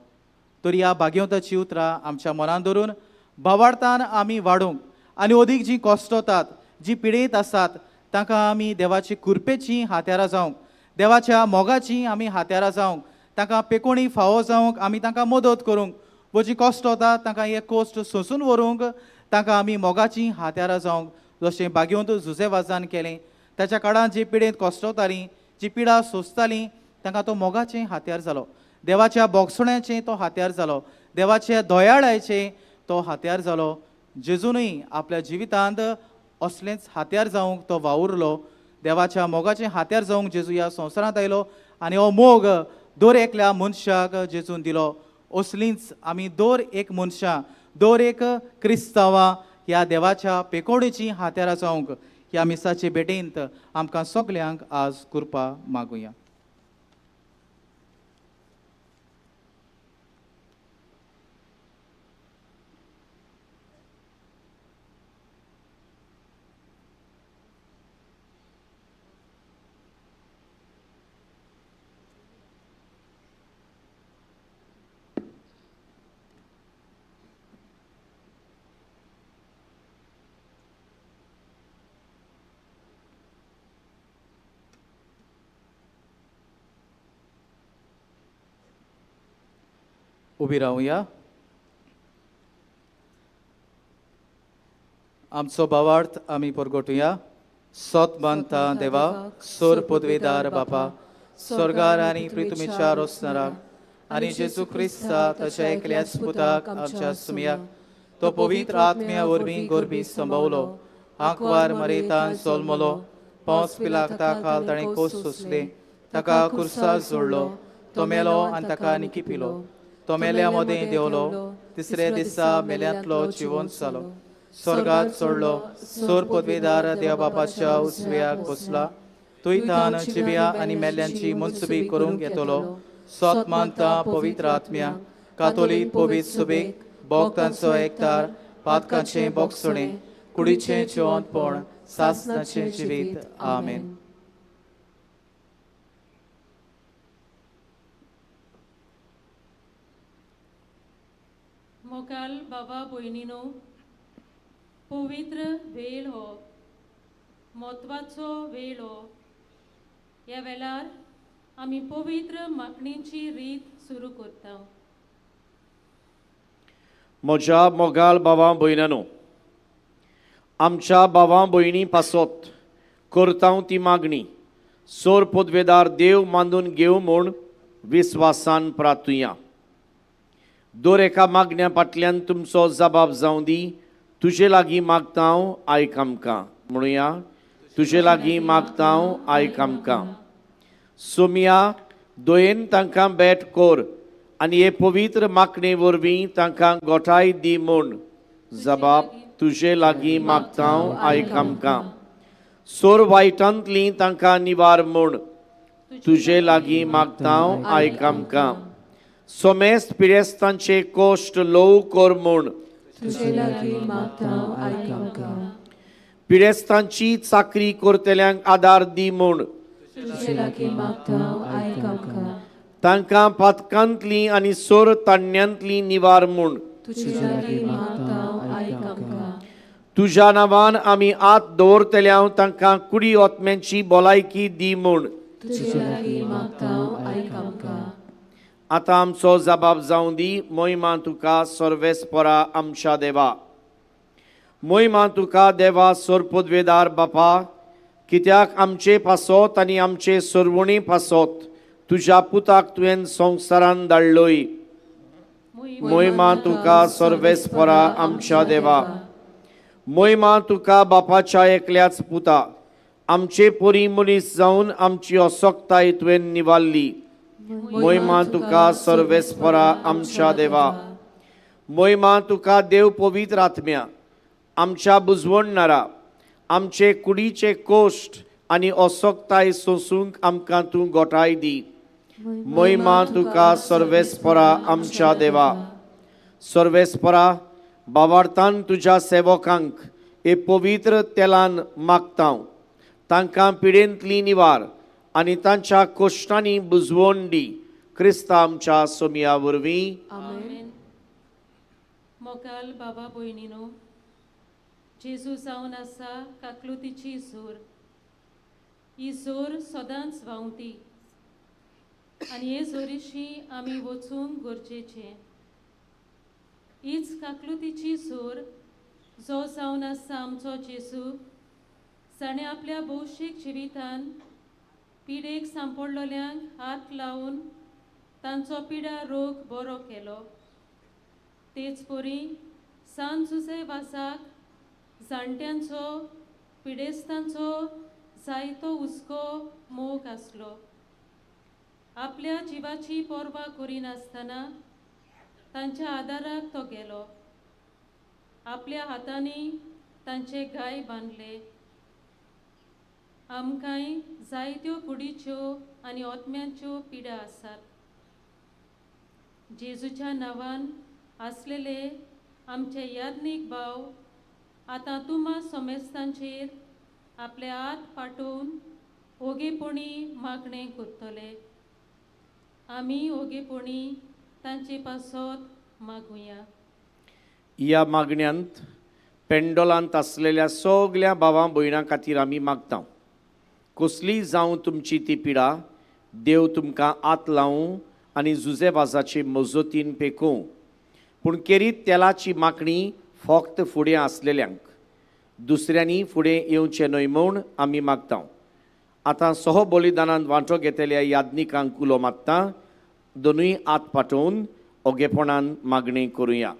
तर ह्या बागयोंताची उतरां आमच्या मनांत धरून भावार्थान आमी वाडूंक आनी अदीक जीं कश्टतात जीं पिडेत आसात तांकां आमी देवाची कृपेचीं हात्यारां जावंक देवाच्या मोगाचीं आमी हात्यारां जावंक तांकां पेकोणी फावो जावंक आमी तांकां मदत करूंक वो जीं कश्ट वतात तांकां हे कोश्ट सोंसून व्हरूंक तांकां आमी मोगाचीं हात्यारां जावंक जशें बागयोंत जुजेवाजान केलें ताच्या काळांत जी पिडेंत कश्टतालीं जी पिडा सोंसतालीं तांकां तो मोगाचें हात्यार जालो देवाच्या बोगसण्याचें तो हात्यार जालो देवाच्या दयाळायेचें तो हात्यार जालो जेजूनय आपल्या जिवितांत असलेंच हात्यार जावंक तो वावुरलो देवाच्या मोगाचें हात्यार जावंक जेजू ह्या संवसारांत आयलो आनी हो मोग दर एकल्या मनशाक जेजून दिलो असलींच आमी दर एक मनशां दर एक क्रिस्तांवां ह्या देवाच्या पेकोणेचीं हात्यारां जावंक ह्या मिसाचे भेटेंत आमकां सगल्यांक आज करपा मागुया उबी रावया आमचो भावार्थ आमी परगटुया सत बांदता देवा सोर पदवेदार बापा स्वर्गार आनी पृथ्वीच्या रोसनाराक आनी जेजू क्रिस्ता ताच्या एकल्याच पुताक आमच्या सुमयाक तो पवित्र आत्म्या वरवीं गोरबी संभवलो आंकवार मरेतान सोलमलो पोंच पिलाता खाल ताणें कोस सोंसले ताका कुर्सार जोडलो तो मेलो आनी ताका निकिपिलो तो मेल्या मदें देंवलो तिसऱ्या दिसा मेल्यांतलो जिवंत जालो स्वर्गात चडलो सोर पदवेदार देव बापाच्या उजव्याक बसला तुयतान जिव्या आनी मेल्यांची मनसुबी करूंक येतलो सोत मानता पवित्र आत्म्या कातोलीक पवित्र सुबेक भोगतांचो एकतार पातकांचें बोगसणें कुडीचें जिवंतपण सासणाचें जिवीत आमेन. मोगाल बाबा भयणीनो पवित्र वेळ हो म्हत्वाचो वेळ हो ह्या वेळार आमी पवित्र मागणीची रीत सुरू करता. म्हज्या मोगाल भावां भयणांनो आमच्या भावां भयणी पासत करता ती मागणी सोर पदवेदार देव मानून घेव म्हूण विस्वासान प्रार्थुया. दर एका मागण्या फाटल्यान तुमचो जबाब जावं दी तुजे लागीं मागता हांव आयक आमकां म्हणुया तुजे लागीं मागता हांव आयक आमकां. सोमया दोयेन तांकां भेट कोर आनी हे पवित्र मागणे वरवीं तांकां गोठाय दी म्हूण जबाब तुजे लागीं मागता हांव आयक आमकां. सोर वायटांतलीं तांकां निवार म्हूण तुजे लागीं मागता हांव आयक आमकां. सोमेस्त पिडेस्तांचे कोश्ट ल्हव कोर म्हूण तुजे लागीं मागता हांव आयक आमकां. पिडेस्तांची चाकरी करतल्यांक आदार दी म्हूण तुजे लागीं मागता हांव आयक आमकां. तांकां पातकांतलीं आनी सोर तांण्यांतलीं निवार म्हूण तुजे लागीं मागता हांव आयक आमकां. तुज्या नांवान आमी आत दवरतल्या तांकां कुडी ओतम्यांची भलायकी दी म्हूण तुजे लागीं मागता हांव आयक आमकां. आतां आमचो जबाब जावं दी मोहिमा तुका सर्वेस्परा आमच्या देवा. मोहिमा तुका देवा सोर पदवेदार बापा कित्याक आमचे पासत आनी आमचे सोरवणी पासत तुज्या पुताक तुवें संवसारान धाडलोय. मोहिमा तुका सर्वेस्परा आमच्या देवा. मोहिमा तुका बापाच्या एकल्याच पुता आमचे परी मनीस जावन आमची असोक्ताय तुवें निवाल्ली. मोहिमा तुका सर्वेस्परा आमच्या देवा. मोहिमा तुका देव पवित्र आत्म्या आमच्या बुजवणणारा आमचे कुडीचे कोश्ट आनी असोक्ताय सोसूंक आमकां तूं गोठाय दी. मोहिमा तुका सर्वेस्परा आमच्या देवा. सर्वेस्परा भावार्थान तुज्या सेवकांक हे पवित्र तेलान मागता तांकां पिडेंतली निवार आनी तांच्या कोश्टांनी बुजवण दी. क्रिस्ता आमच्या सोमया वरवीं आमेन. मोगाल बाबा भयणीनो जेजू जावन आसा काकलुतीची जोर ही जोर सदांच व्हांवती आनी हे जोरीशी आमी वचूंक गरजेचें. हीच काकलुतीची जोर जो जावन आसा आमचो जेजू जाणें आपल्या भौशीक जिवितान पिडेक सांपडलोल्यांक हात लावन तांचो पिडा रोग बरो केलो. तेच परी सांत जुसेवासाक जाणट्यांचो पिडेस्तांचो जायतो हुस्को मोग आसलो. आपल्या जिवाची पर्वा करिनासतना तांच्या आदाराक तो गेलो. आपल्या हातांनी तांचे गाय बांदले. आमकांय जायत्यो कुडीच्यो आनी ओतम्यांच्यो पिडा आसात. जेजूच्या नांवान आसलेले आमचे याज्ञीक भाव आतां तुमा सोमेस्तांचेर आपले हात पाठोवन ओगेपणी मागणें करतले. आमी ओगेपणी तांचे पासत मागुया. ह्या मागण्यांत पेंडोलांत आसलेल्या सगल्या भावां भयणां खातीर आमी मागता. कसलीय जावं तुमची ती पिडा देव तुमकां आत लावूं आनी जुजेबाजाचे मजतीन पेकोवं. पूण केरीत तेलाची मागणी फक्त फुडें आसलेल्यांक दुसऱ्यांनी फुडें येवचें न्हय म्हूण आमी मागता. आतां सह बलिदानांत वांटो घेतलेल्या याज्ञिकांक उलो मागता. दोनूय हात पाठवून ओगेपणान मागणी करूया.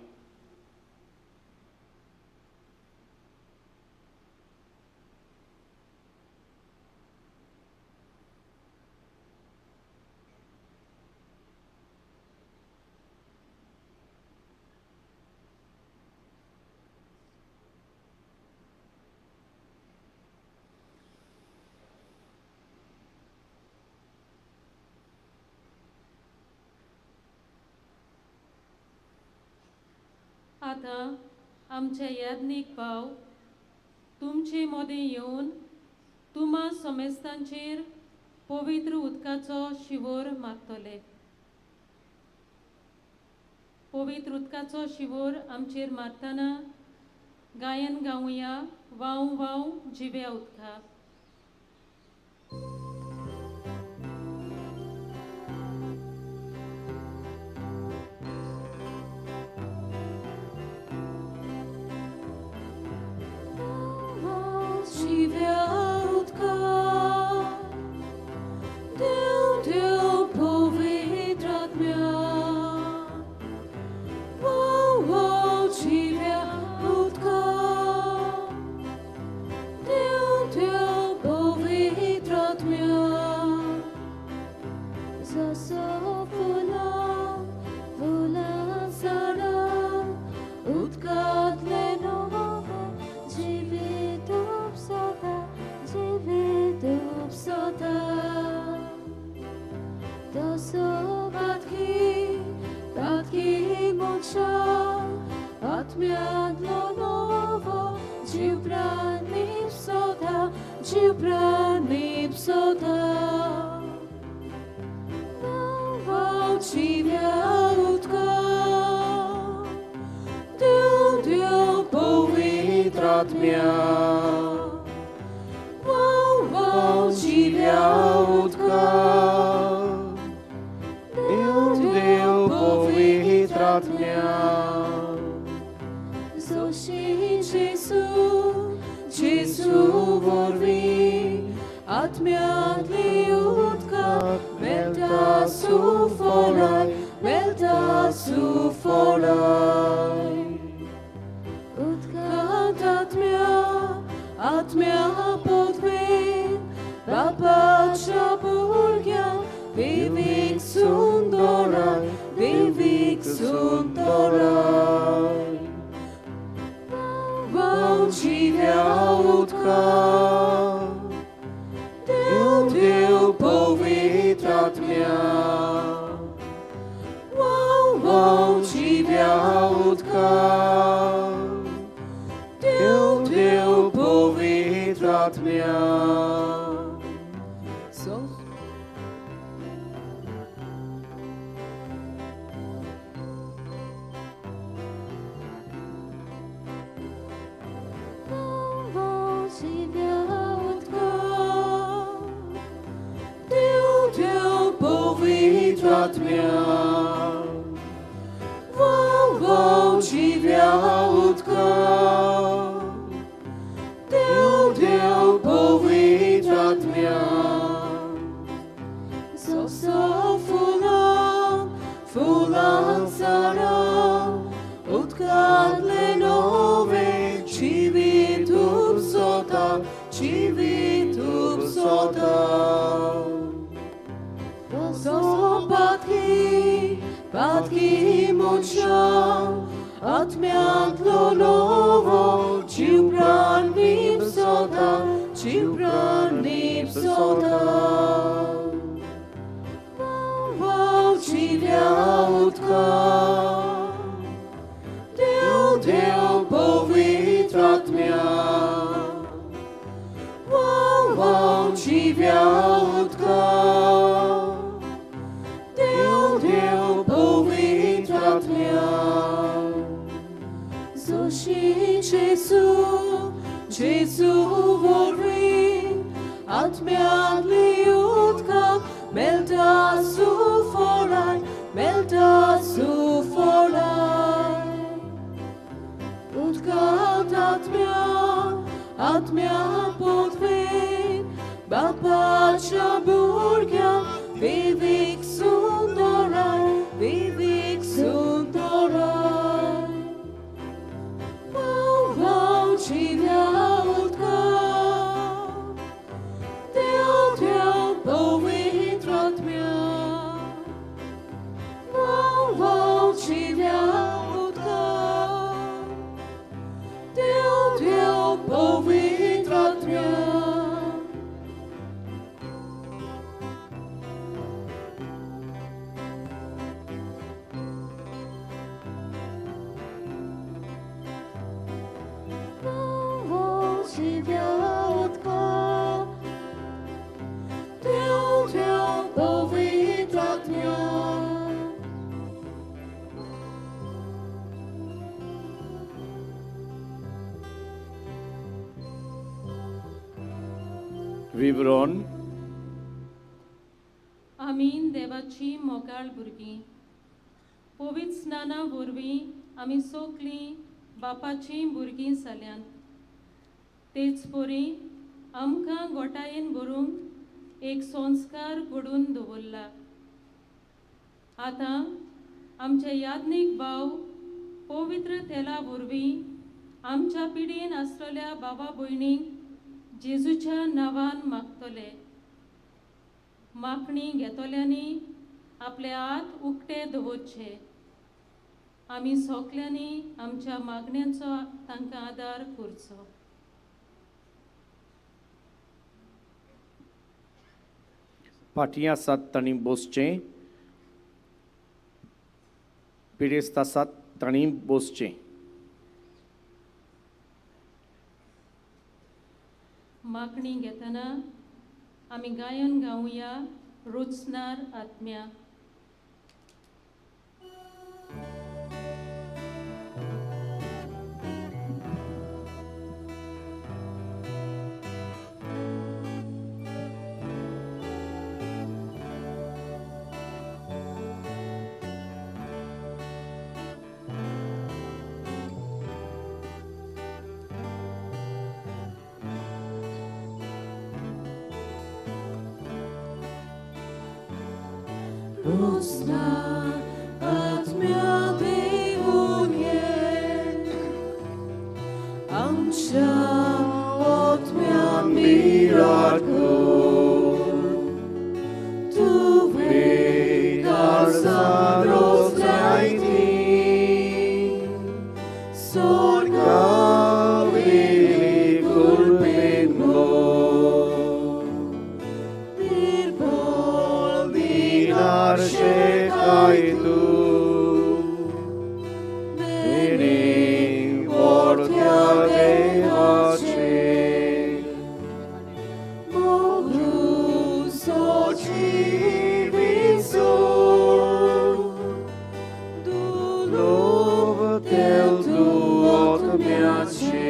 आतां आमचे याज्ञीक भाव तुमचे मोदें येवन तुमा समेस्तांचेर पवित्र उदकाचो शिवोर मागतले. पवित्र उदकाचो शिवोर आमचेर मारतना गायन गावया वाव वाव जिव्या उदका. Bapacia burgia, vivik sundora, विवरण आमी देवाची मोगाळ भुरगीं पवित्र स्नाना वरवीं आमी सगलीं बापाची भुरगीं जाल्यांत तेच परी आमकां गोठायेन भरूंक एक संस्कार घडून दवरला आतां आमचे याज्ञीक भाव पवित्र तेला वरवीं आमच्या पिडीन आसलेल्या बाबा भयणींक जेजूच्या नांवान मागतले मागणी घेतल्यांनी आपले हात उक्ते दवरचे आमी सगल्यांनी आमच्या मागण्यांचो तांकां आदार करचो फाटीं आसात तांणी बसचें पिडेस्त आसात तांणी बसचें मागणी घेतना आमी गायन गावया रुचनार आत्म्या Rosna atmia Devunie, amcia otmia miracle, tu vedas rozraiti, sorga velicul penlo. Arshekaj tu, bening vortja devace, Bohu soči viso, dulov tel tu otmjače.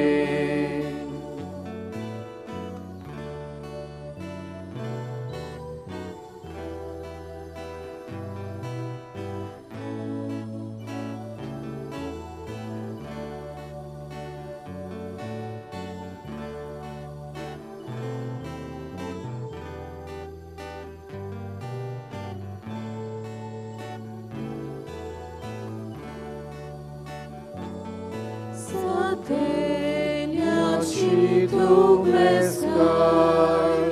Sateniaci tu bleskaj,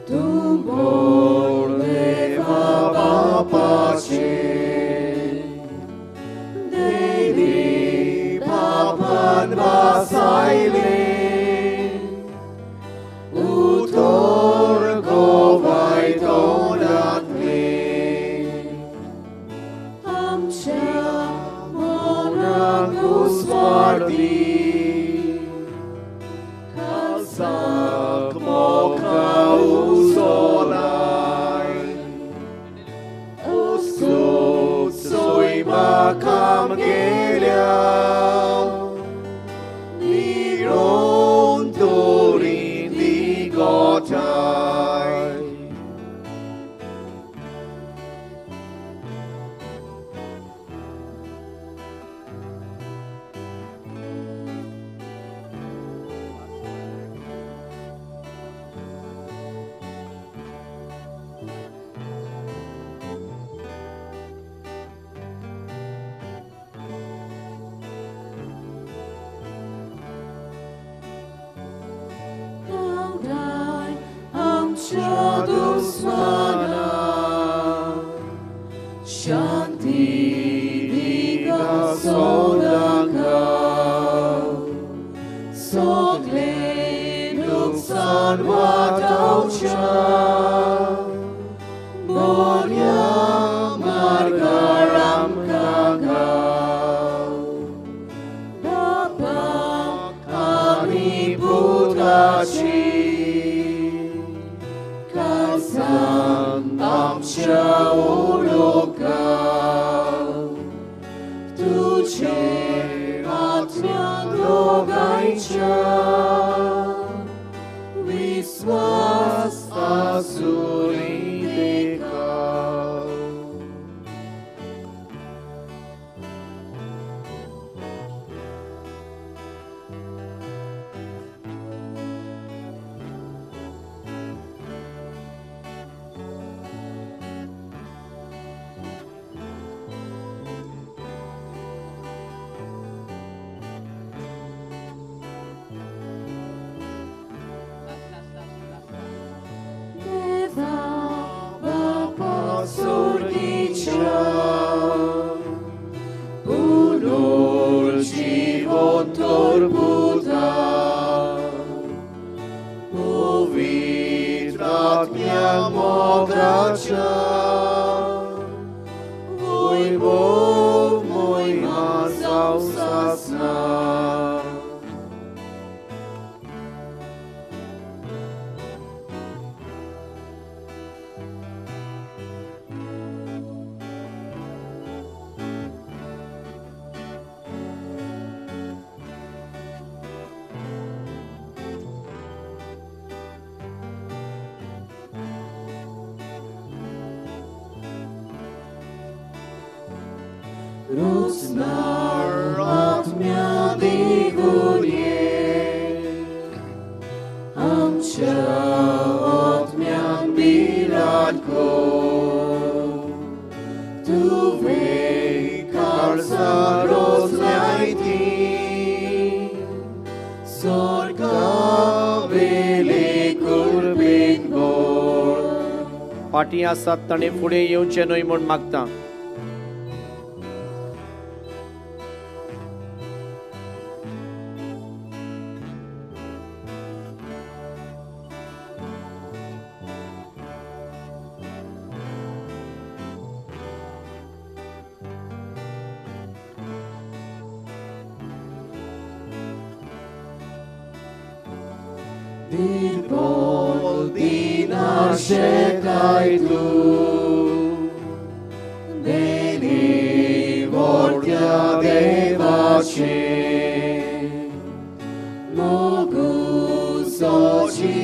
tu boleva papace, Devi papan vasaile, utor govaj donatne, amcia Smarty, Kazak moka usolai, Osuk soi makam geliam, Niron dorin digotai. Shanti diga sodanka, sogle nuksan wataucha, Moria margaram kagau, Bapa kami putraci, Kazan amcia ulukau, Tuce atmia dogaicha, Wisma Twas asuri dekau. Bapa surgicea, unul životor Buddha, uvitratnia modrača, Tvoj Bog moj mazal sasna. Rozmaratmia digunie, amcia odmian biratko, tu kalsa rozniajti, sorka velikur binbor. पाटी आसात ताणें फुडें येवचें न्हय म्हूण मागता. Dirbol narzekaj tu, Deni vortia devace, Mogu soci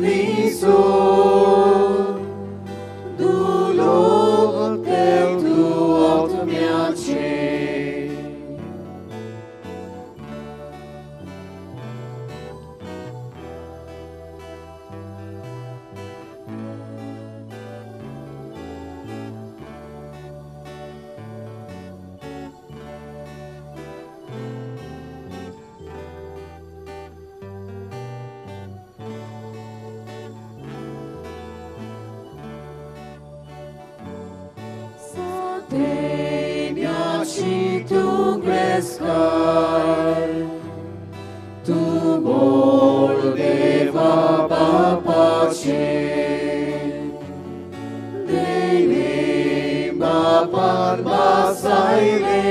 visor, Dulog teu tu otmiace. Teniaci tu grescai, tu voldeva pace, Deni bapan basaile,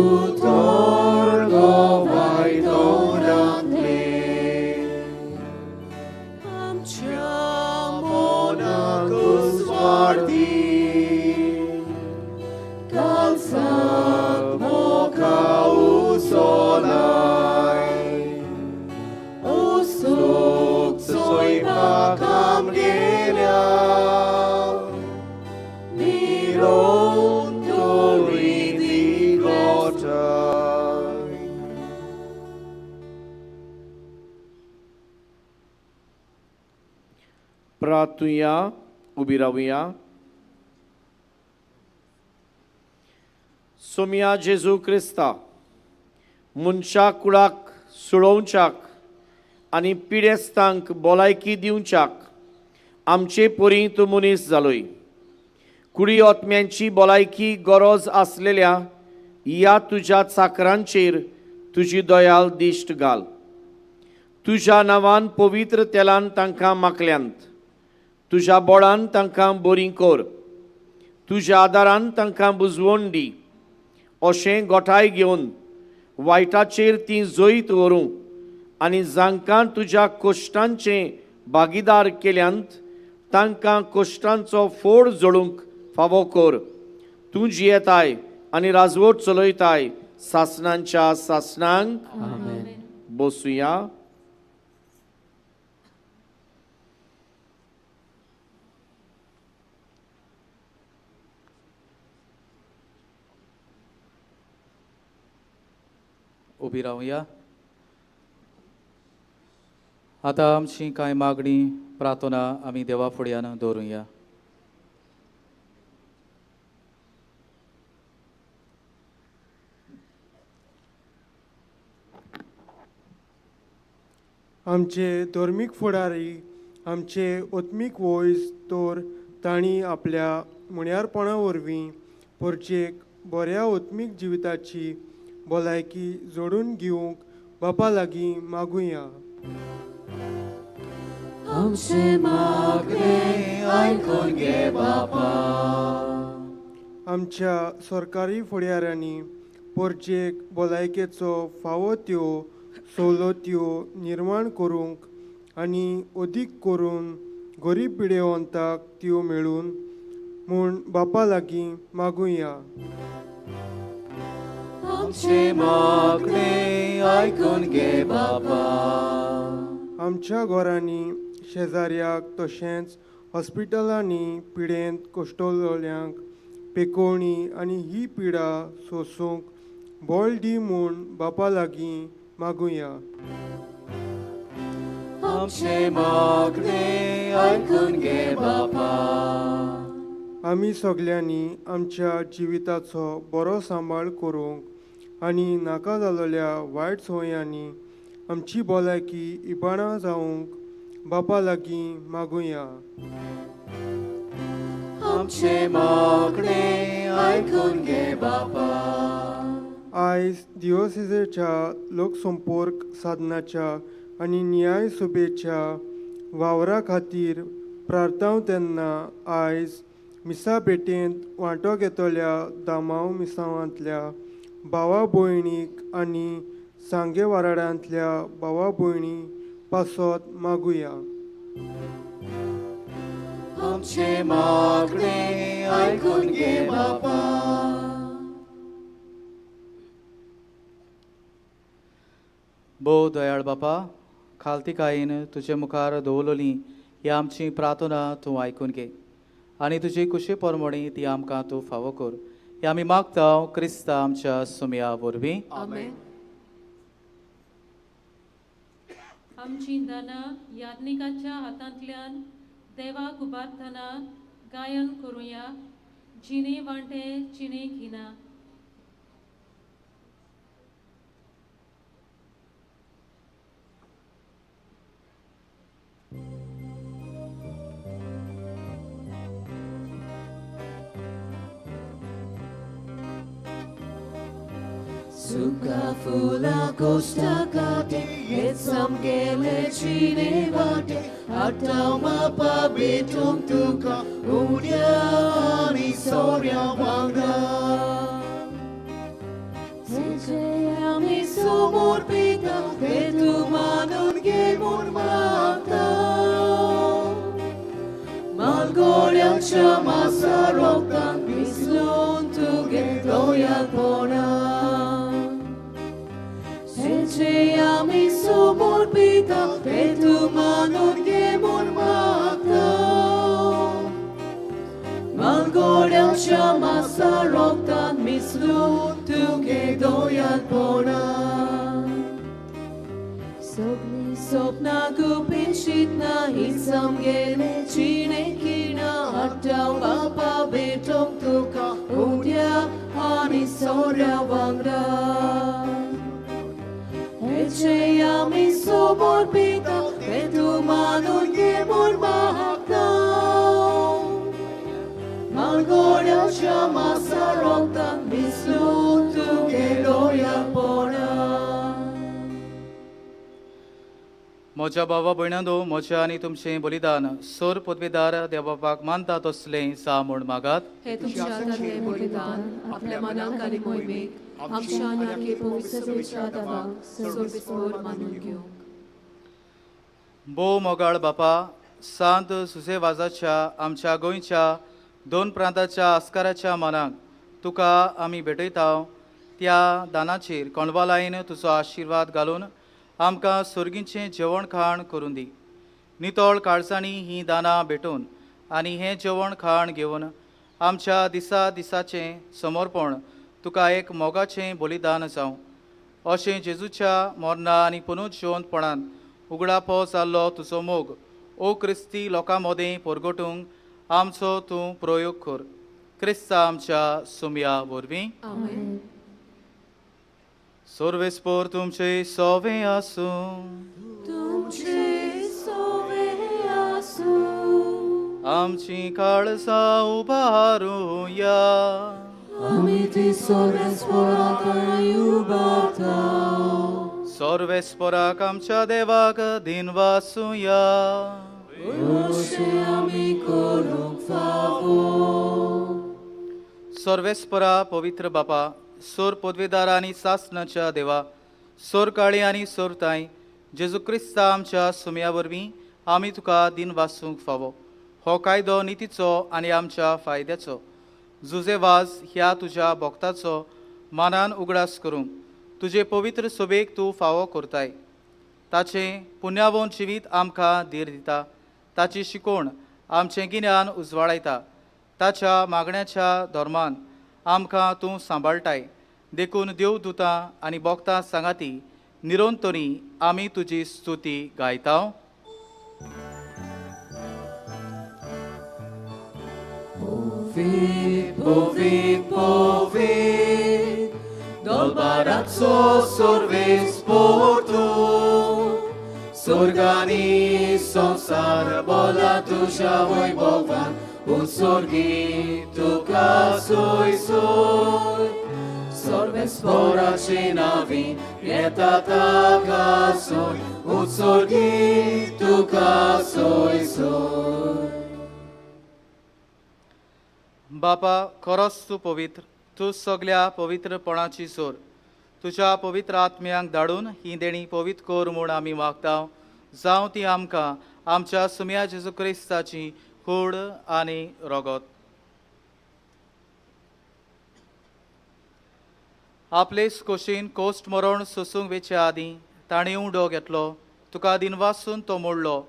utorgo vai donante, amciamo nacus vardi, Kalsat moka usolai, Usuk soi pakam gelia, Miron tori di glotai. प्रार्थुया उबी रावुया. सोम्या जेजू क्रिस्ता मनशा कुळाक सुडोवच्याक आनी पिडेस्तांक भलायकी दिवच्याक आमचे पोरी तूं मनीस जालोय. कुडी ओतम्यांची भलायकी गरज आसलेल्या ह्या तुज्या चाकरांचेर तुजी दयाल दिश्ट घाल. तुज्या नांवान पवित्र तेलान तांकां माकल्यांत, तुज्या बोडान तांकां बरीं कर, तुज्या आदारान तांकां बुजवण दी. अशें गोठाय घेवन वायटाचेर ती जैत व्हरूं आनी जांकां तुज्या कश्टांचे भागीदार केल्यांत तांकां कश्टांचो फोड जोडूंक फावो कर. तूं जियेताय आनी राजवट चलयताय सासणांच्या सासणांक. बसुया. उबी रावया. आता आमची कांय मागणी प्रार्थना आमी देवा फुड्यान दवरुया. आमचे धर्मीक फुडारी आमचे ओत्मीक वयस तर तांणी आपल्या मुण्यारपणा वरवीं परचेक बऱ्या ओत्मीक जिविताची भलायकी जोडून घेवंक बापा लागीं मागुया. आमचे मागणे आयकून घे बापा. आमच्या सरकारी फुडाऱ्यांनी परचेक भलायकेचो फावो त्यो सवलत्यो निर्माण करूंक आनी अदीक करून गरीब पिडेवंताक त्यो मेळून म्हूण बापा लागीं मागुया. आमचे मागणे आयकून घे बापा. आमच्या घरांनी शेजाऱ्याक तशेंच हॉस्पिटलांनी पिडेंत कश्टलोल्यांक पेकोवणी आनी ही पिडा सोंसूंक बळ दी म्हूण बापा लागीं मागुया. आमचे मागणे आयकून घे बापा. आमी सगल्यांनी आमच्या जिविताचो बरो सांबाळ करूंक आनी नाका जाल्ल्या वायट संवयांनी आमची भलायकी इबाणां जावंक बापा लागीं मागुया. आमचे मागणे आयकून घे बापा. आयज दिवोसेजेच्या लोकसंपर्क साधनाच्या आनी न्याय सभेच्या वावरा खातीर प्रार्थाव तेन्ना आयज मिसा भेटेंत वांटो घेतल्या दामाव मिसावांतल्या भावा भयणीक आनी सांगे वाराड्यांतल्या भावा भयणी पासत मागुया. आमचे मागणे आयकून घे बापा. भोव दयाळ बापा, खालतिकायेन तुजे मुखार दवरलोली ही आमची प्रार्थना तूं आयकून घे आनी तुजी कुशी परमणी ती आमकां तूं फावो कर. हे आमी मागता क्रिस्ता आमच्या सुमया वरवीं. आमेन. आमची दाना याज्ञिकाच्या हातांतल्यान देवाक उबारतना गायन करुया. जिणे वांटे चिणे घिना. Suka fula costa cate, et samgele cine vate, atau mapa betung tuka, udiani soria wangda. Sejami sumur pita, betu manun gemur mata. Malgoriak chama saroktan, bislun tuge doyal pona. Sejami sumur pita, betu manun gemur mata. Malgoriak chama saroktan, bislun tuge doyal pona. Sopni sopna gupin shitna hisam gele chine kina atau bapa betong tuka udia ani soria wangda. Echeyami sobor pita betu manun gemur mahakta. Malgoria chama saroktan bislu tuge doya pona. म्हज्या भावा भयणांनो, म्हजें आनी तुमचें बलिदान सोर पदवीदार देवबापाक मानता तसलें सा म्हूण मागात. हे तुमच्या हातांतले बलिदान आपल्या मनाक आनी मोहिमेक आमच्या नाके पवित्रतेच्या देवाक सर्वेस्वर मानून घेवंक. भोव मोगाळ बापा, सांत सुसेवाजाच्या आमच्या गोंयच्या 2 प्रांताच्या आस्काराच्या मनाक तुका आमी भेटयता. त्या दानाचेर कोणवालायेन तुजो आशिर्वाद घालून आमकां सर्गीचें जेवण खाण करून दी. नितळ काळजांनी ही दानां भेटून आनी हें जेवण खाण घेवन आमच्या दिसा दिसाचें समर्पण तुका एक मोगाचें बलिदान जावं. अशें जेजूच्या मरणा आनी पुनरुज्जीवनपणान उगडापो जाल्लो तुजो मोग ओ क्रिस्ती लोकां मदें परगटूंक आमचो तूं प्रयोग कर. क्रिस्ता आमच्या सुमया वरवीं. आमेन. सर्वेस्पर तुमचे सोवे आसूं. तुमचे सोवे आसूं. आमची काळजां उबारूया. आमी ती सर्वेस्पराकाय उबारताव. सर्वेस्पराक आमच्या देवाक दिनवासूया. अशें आमी करूंक फावो. सर्वेस्परा पवित्र बापा, सोर पदवीदार आनी सासणाच्या देवा, सोर काळी आनी सोरताय, जेजू क्रिस्ता आमच्या सुमया वरवीं आमी तुका दिन वासूंक फावो. हो कायदो नितीचो आनी आमच्या फायद्याचो. जुजे वाज ह्या तुज्या भक्ताचो मानान उगडास करूंक तुजे पवित्र सोबेक तूं फावो करताय. ताचें पुण्यावोन जिवीत आमकां धीर दिता. ताची शिकोवण आमचें गिन्यान उजवाडायता. ताच्या मागण्याच्या धर्मान आमकां तूं सांबाळटाय. देखून देवदूतां आनी भक्तां सांगाती निरोंतरी आमी तुजी स्तुती गायताव. Povit, povit, povit, dolbaraco sorvespor tu. Sorgani संसार बोला तुझ्या वैभवान उत्सर्गी तुका सोय सोय. सर्वेस्पराचे नावी येता ताका सोय. उत्सर्गी तुका सोय सोय. बापा, खरोच तूं पवित्र. तूं सगळ्या पवित्रपणाची सोर. तुज्या पवित्र आत्म्यांक धाडून ही देणी पवित्र कर म्हूण आमी मागताव. जावं ती आमकां आमच्या सुमया जेजू क्रिस्ताची कूड आनी रगत. आपले खोशेन कोस्ट मरण सोसूंक वेचे आदीं ताणें उंडो घेतलो. तुका दिनवासून तो मोडलो.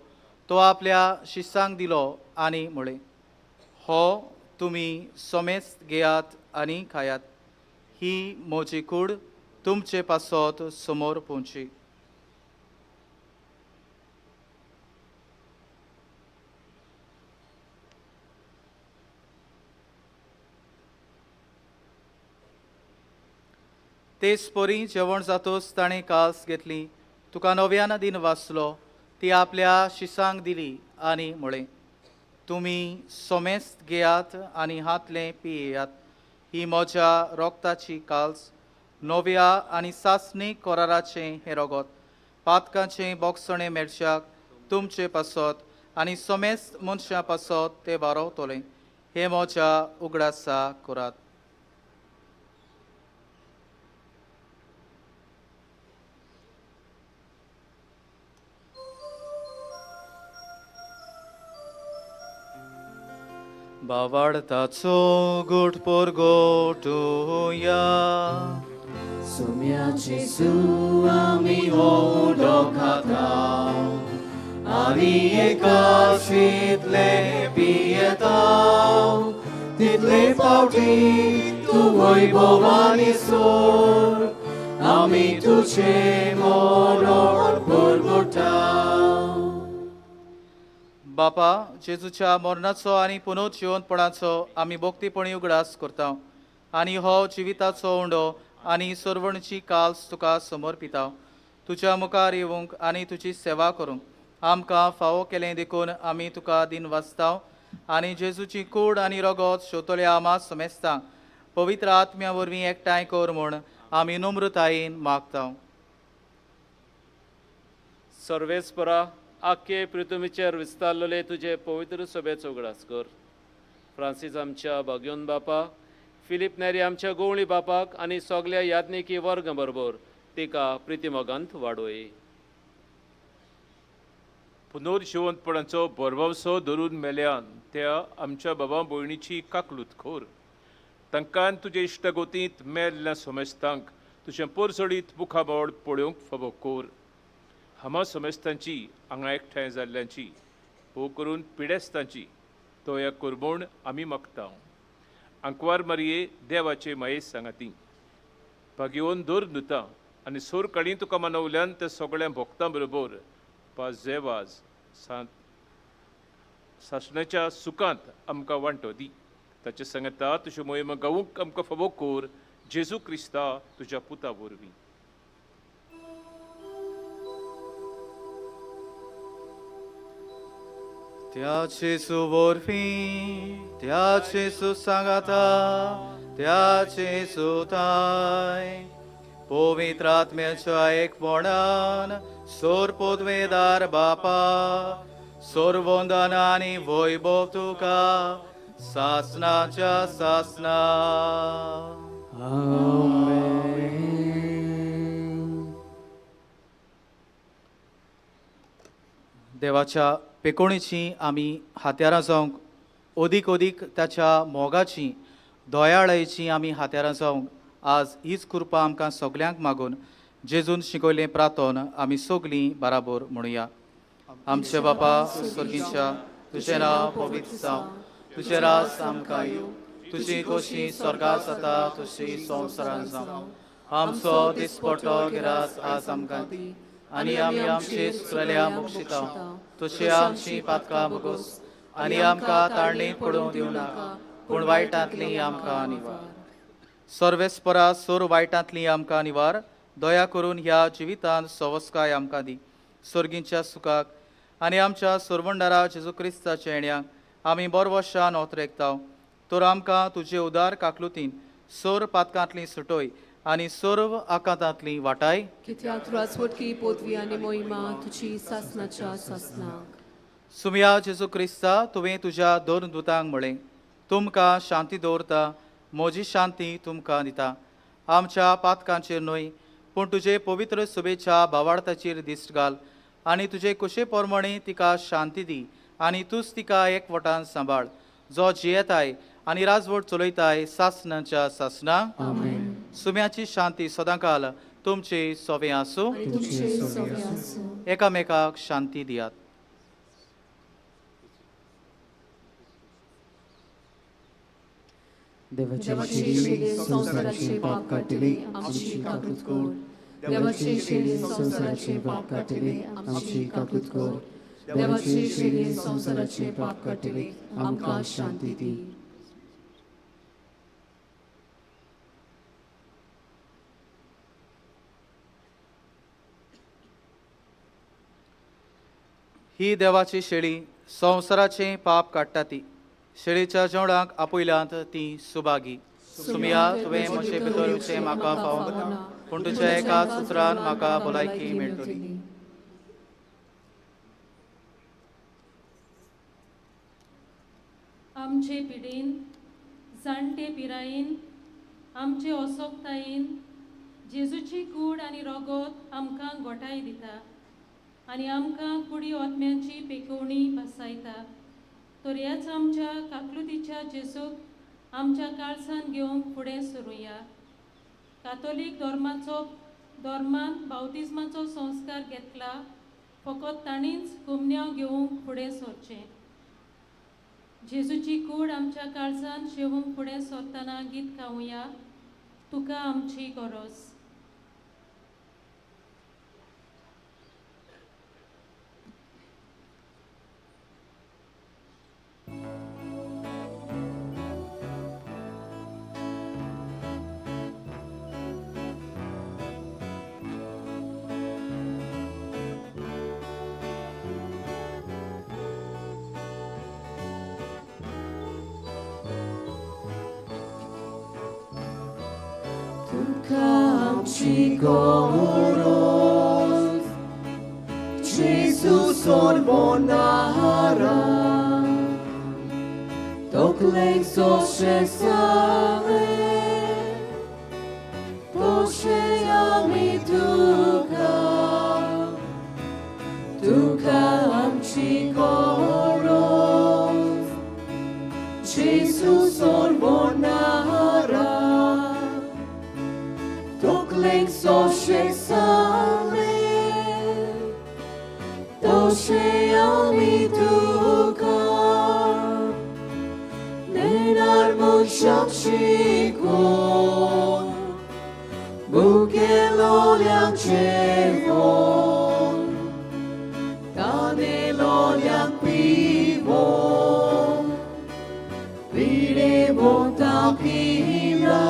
तो आपल्या शिसांक दिलो आनी म्हळें, हो तुमी सोमेस्त घेयात आनी खायात. ही म्हजी कूड तुमचे पासत समोर पोवची. तेच परी जेवण जातोच ताणें कास घेतली. तुका नव्यान दिन वाचलो. ती आपल्या शिसांक दिली आनी म्हळें, तुमी सोमेस्त घेयात आनी हातले पियेयात. ही म्हज्या रोगताची काल्स, नव्या आनी सासणीक कराराचें हें रगत. पातकांचें बोगसणें मेळच्याक तुमचे पासत आनी सोमेस्त मनशां पासत तें वारवतलें. हें म्हज्या उगडासा करात. बावाडताचो गोट परगोटुया. सुम्याची सू आमी ओडो खाताव. आनी एकाशीतले पियेताव. तितले फावटी तूं वैभवानी सोर. आमी तुझे मरण परगोटाव. बापा, जेजूच्या मरणाचो आनी पुनरुज्जीवनपणाचो आमी भोक्तीपणी उगडास करता आनी हो जिविताचो उंडो आनी सरवणची काल्स तुका समर्पिता. तुज्या मुखार येवंक आनी तुजी सेवा करूंक आमकां फावो केलें देखून आमी तुका दिन वाचताव आनी जेजूची कूड आनी रगत शेवतल्या आमा समेस्तांक पवित्र आत्म्या वरवीं एकठांय कर म्हूण आमी नम्रतायेन मागताव. सर्वेस्परा, आख्खे पृथ्वीचेर विस्तारलेले तुजे पवित्र सभेचो उगडास कर. फ्रांसीस आमच्या भाग्योन बापा, फिलीप नेरी आमच्या गोवळी बापाक आनी सगल्या याज्ञिकी वर्ग बरोबर तिका प्रितीमोगांत वाडोय. पुनर्जीवनपणाचो बरवावसो धरून मेल्यान त्या आमच्या बाबा भयणीची काकलूत खोर. तांकां तुजे इश्टगोतींत मेल्ल्या सोमेस्तांक तुजें परसडीत मुखाबळ पळोवंक फावो कोर. हामा सोमेस्तांची हांगा एकठांय जाल्ल्यांची भोव करून पिडेस्तांची तोया कुर्बोण आमी मागता. आंकवार मारये देवाचे माये सांगाती भाग्यवन दोर नुता आनी सोर कळी तुका मनवल्यान ते सगळ्या भक्तां बरोबर पाजेवाज सासणाच्या सुखांत आमकां वांटो दी. ताचे सांगता तुज्यो मोहिमा गावूंक आमकां फावो कोर जेजू क्रिस्ता तुज्या पुता वरवीं. त्याचे सुवरवीं त्याचे सुसांगाता त्याचे सुताय पवित्र आत्म्याच्या एकपणान सोर पोदवेदार बापा सोर वंदन आनी वैभव तुका सासनाच्या सासना. देवाच्या पेकोणीची आमी हात्यारां जावंक ओदीक ओदीक ताच्या मोगाची दोयाळेची आमी हात्यारां जावंक आज हीच कृपा आमकां सगल्यांक मागून जेजून शिकयलें प्रार्थन आमी सगलीं बराबर म्हणुया. आमचे बापा स्वर्गीच्या तुजें नांव पवित्र जावं, तुजें राज आमकां येवं, तुजी खोशी स्वर्गांत जाता तशी संवसारांत जावं. आमचो दिसपट्टो गिरास आज आमकां दी आनी आमी आमची सुकलेल्या बक्षिता तशी आमची पातकां बगोस आनी आमकां ताळणीत पडूं दिवं नाका पूण वायटांतली आमकां निवार. सर्वेस्परा सोर वायटांतली आमकां निवार. दया करून ह्या जिवितांत सवस्काय आमकां दी. स्वर्गीच्या सुखाक आनी आमच्या सोरवंडारा जेजू क्रिस्ताच्या येण्याक आमी बरवशान ओतरेकताव. तर आमकां तुजे उदार काकलुतीन सोर पातकांतली सुटोय आनी सर्व आकांतांतली वाटाय. कित्याक राजवटकी पदवी आनी मोहिमा तुजी सासनाच्या सासनाक. सुमया जेजू क्रिस्ता तुवें तुज्या दोन दुतांक म्हळें तुमकां शांती दवरता म्हजी शांती तुमकां दिता. आमच्या पातकांचेर न्हय पूण तुजे पवित्र सुबेच्या भावार्थाचेर दिश्ट घाल आनी तुजे कुशे पोरमणी तिका शांती दी आनी तूंच तिका एकवटान सांबाळ जो जियेताय आनी राजवट चलयताय सासनाच्या सासना. सुम्याची शांती सदांकाल तुमचे सोवे आसूं. एकामेकाक शांती दियात. देवाचे शेळे संसाराचे पाप काटिले आमची काकूत कोर. देवाचे शेळे संसाराचे पाप काटिले आमची काकूत कोर. देवाचे शेळे संसाराचे पाप काटिले आमकां शांती दी. ही देवाची शेळी संवसाराचे पाप काडटा ती. शेळीच्या जेवणाक आपयल्यांत ती सुभागी. सुमया तुवें म्हजे भितरूचे म्हाका फावो ना पूण तुज्या एकाच उतरान म्हाका भलायकी मेळटली. आमचे पिडीन जाणटे पिरायेन आमचे ओसोकतायेन जेजूची कूड आनी रोगोत आमकां गोठाय दिता आनी आमकां कुडी ओतम्यांची पेकोवणी बसायता. तर ह्याच आमच्या काकलुतीच्या जेजूक आमच्या काळसान घेवंक फुडें सरुया. कातोलीक धर्मान बावतिजमाचो संस्कार घेतला फकत ताणीच कुमन्याव घेवंक फुडें सरचें. जेजूची कूड आमच्या काळजान शेवूंक फुडें सरतना गीत गावया तुका आमची गरज. Amci goros, Jesus on bonara, toklek soše sale, poše ami tuka, tuka amci goros, Jesus on bonara. Toklek soše sale, doše ami tuka, nenar mušak šiko, Bukelo liang chevon, Tanelo liang pivon, Vire monta pira,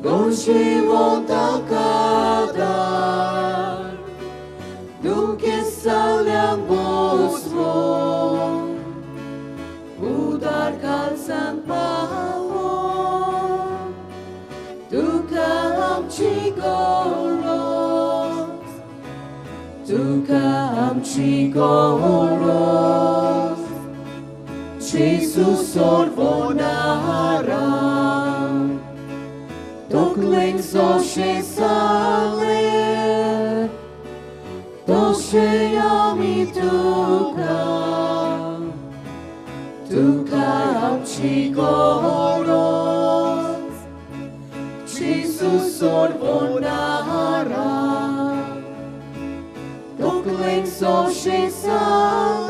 Gonche monta kadar, Dunque sa liang bosvon, Udar kalsan pavon, Tukam chigoros, Tukam chigoros, Jesus orvonara, Tokleng so she sale, Toshe yami tukam, Tukam chigoros, Jesus orvonara, Tokleng so she sale,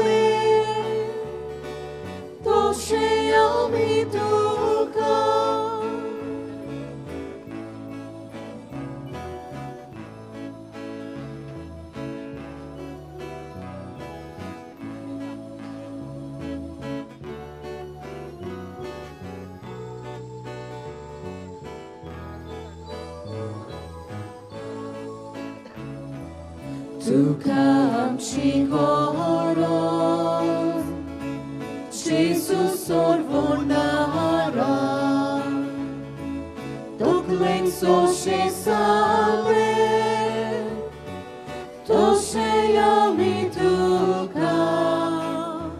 Toshe yami tukam. Tukam chigoros, Jesus orvonara, Tokleng so she sale, Toshe yami tukam,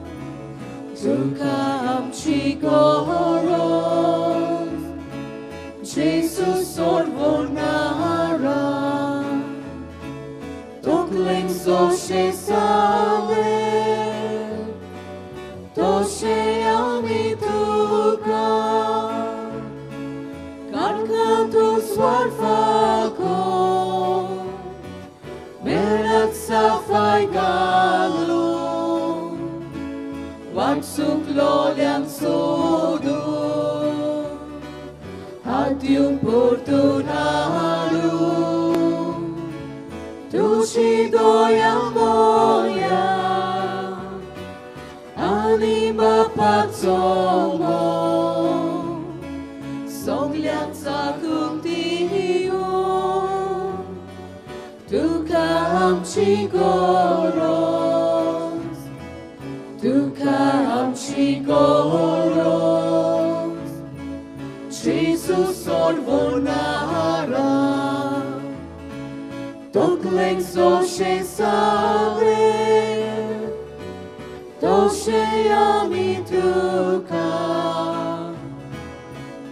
Tukam chigoros, Jesus orvonara, Tokleng so she sale, Toshe yami tukam, Karkatus warfako, Merat safai galung, Waksuk loliang sodu, Hatium portunalum, Tushi doyang moya, Anima patsomo, Song liang sa kung tiyo, Tukam chigoros, Tukam chigoros, Jesus orvonara, Tokleng so she sale, Toshe yami tukam,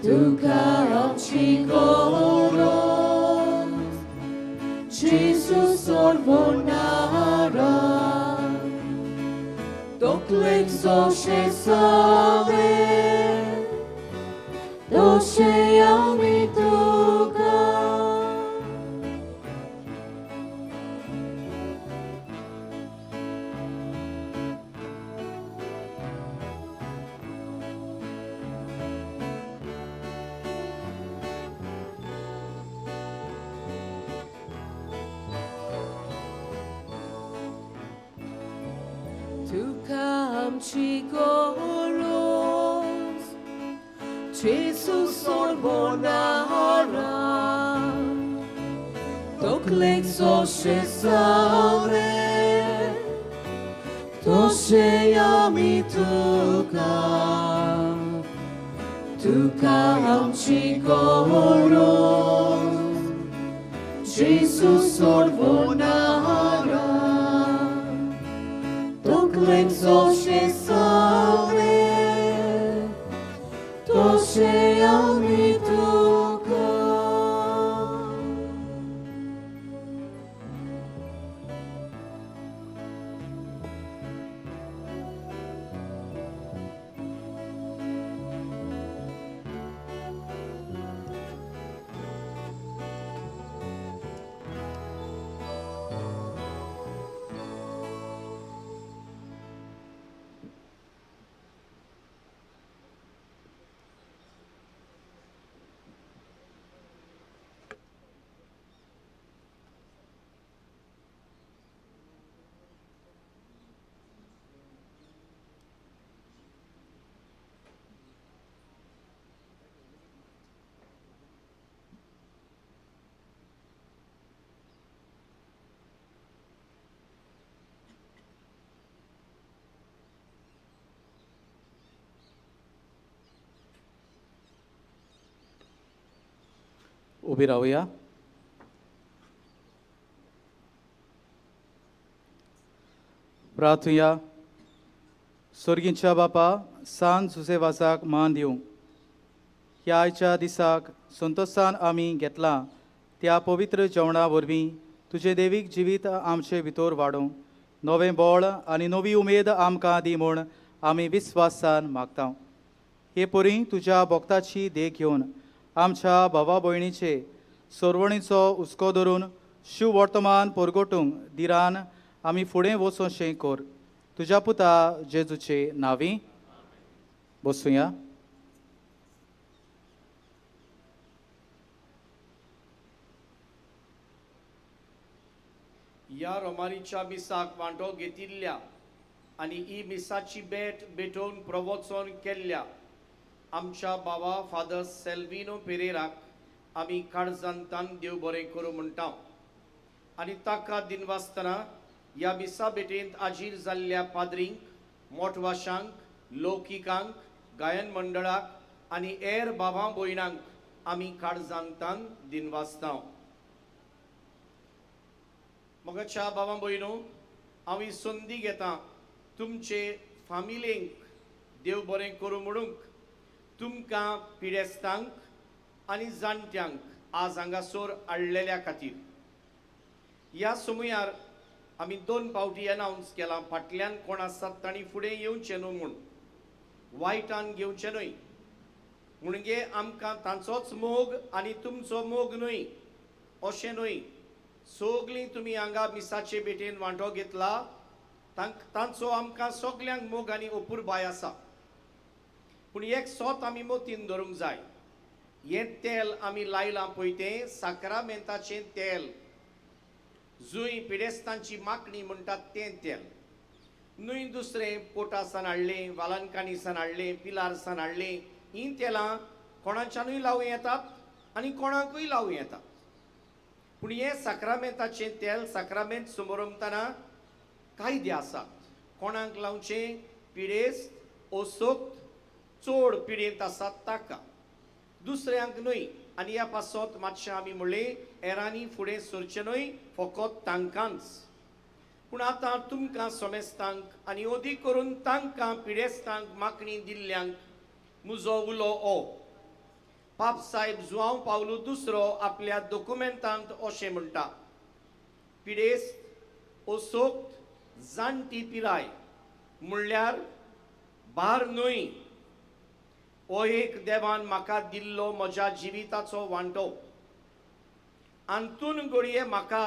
Tukam chigoros, Jesus orvonara, Tokleng so she sale, Toshe yami tukam. Tukam chigoros, Jesus orvonara, Tokleng so she sale, Toshe yami tukam, Tukam chigoros, Jesus orvonara, Tokleng so she sale, Toshe yami tukam. उबी राहूया. प्रार्थूया. स्वर्गीच्या बापा, सांज सुसेवासाक मान दिवं. ह्या आयच्या दिसाक संतोषान आमी घेतला त्या पवित्र जेवणा वरवीं तुझे देवीक जिवीत आमचे भितर वाडोवं, नवें बळ आनी नवी उमेद आमकां दी म्हूण आमी विस्वासान मागता. हे परी तुज्या भक्ताची देख घेवन आमच्या भावा भयणीचे सोरवणीचो हुस्को धरून शिव वर्तमान परगोटूंक दिरान आमी फुडें वचोंशें कर. तुज्या पुता जेजूचे नांवी. बसूया. या रोमानीच्या मिसाक वांटो घेतिल्ल्या आनी ही मिसाची भेटोवन प्रवचन केल्ल्या आमच्या बाबा फादर सेल्विनो पेरेराक आमी काळजांतान देव बरें करूं म्हणटा. आनी ताका दिनवासतना ह्या मिसा भेटेंत हाजीर जाल्ल्या पाद्रींक, मोठवाशांक, लौकिकांक, गायन मंडळाक आनी हेर भावां भयणांक आमी काळजांतान दिनवासता. मोगाच्या भावां भयणो, हांव ही संदी घेता तुमचे फामिलेंक देव बरें करूं म्हणूंक तुमकां पिडेस्तांक आनी जाणट्यांक आज हांगासर हाडलेल्या खातीर. ह्या समयार आमी 2 फावटी अनाउन्स केलां, फाटल्यान कोण आसात तांणी फुडें येवचें न्हू म्हूण, वायटान घेवचें न्हय. म्हणजे आमकां तांचोच मोग आनी तुमचो मोग न्हय अशें न्हय. सगळीं तुमी हांगा मिसाचे भेटेन वांटो घेतला तांचो आमकां सगल्यांक मोग आनी अपुरबाय आसा. पूण एक सोत आमी मोतीन धरूंक जाय. हें तेल आमी लायलां पळय तें साक्रामेंताचें तेल, जुंय पिडेस्तांची माकणी म्हणटात तें तेल न्हय दुसरें. पोटासान हाडलें, वालांकानीसान हाडलें, पिलारसान हाडलें. हीं तेलां कोणाच्यानूय लावूं येतात आनी कोणाकूय लावूं येतात. पूण हें साक्रामेंताचें तेल साक्रामेंत समोरमतना कायदे आसात. कोणाक लावचें? पिडेस्त, ओसोक्त, चोड पिडेंत आसात ताका, दुसऱ्यांक न्हय. आनी ह्या पासत मातशें आमी म्हणलें हेरांनी फुडें सरचें न्हय, फकत तांकांच. पूण आतां तुमकां सोमेस्तांक आनी अदीक करून तांकां पिडेस्तांक माकणी दिल्ल्यांक म्हजो उलो हो. पाप साहेब जुआंव पावलो दुसरो आपल्या डॉक्युमेंटांत अशें म्हणटा, पिडेस्त, ओसोक्त, जाणटी पिराय म्हणल्यार भार न्हय. हो एक देवान म्हाका दिल्लो म्हज्या जिविताचो वांटो. आंतून घडये म्हाका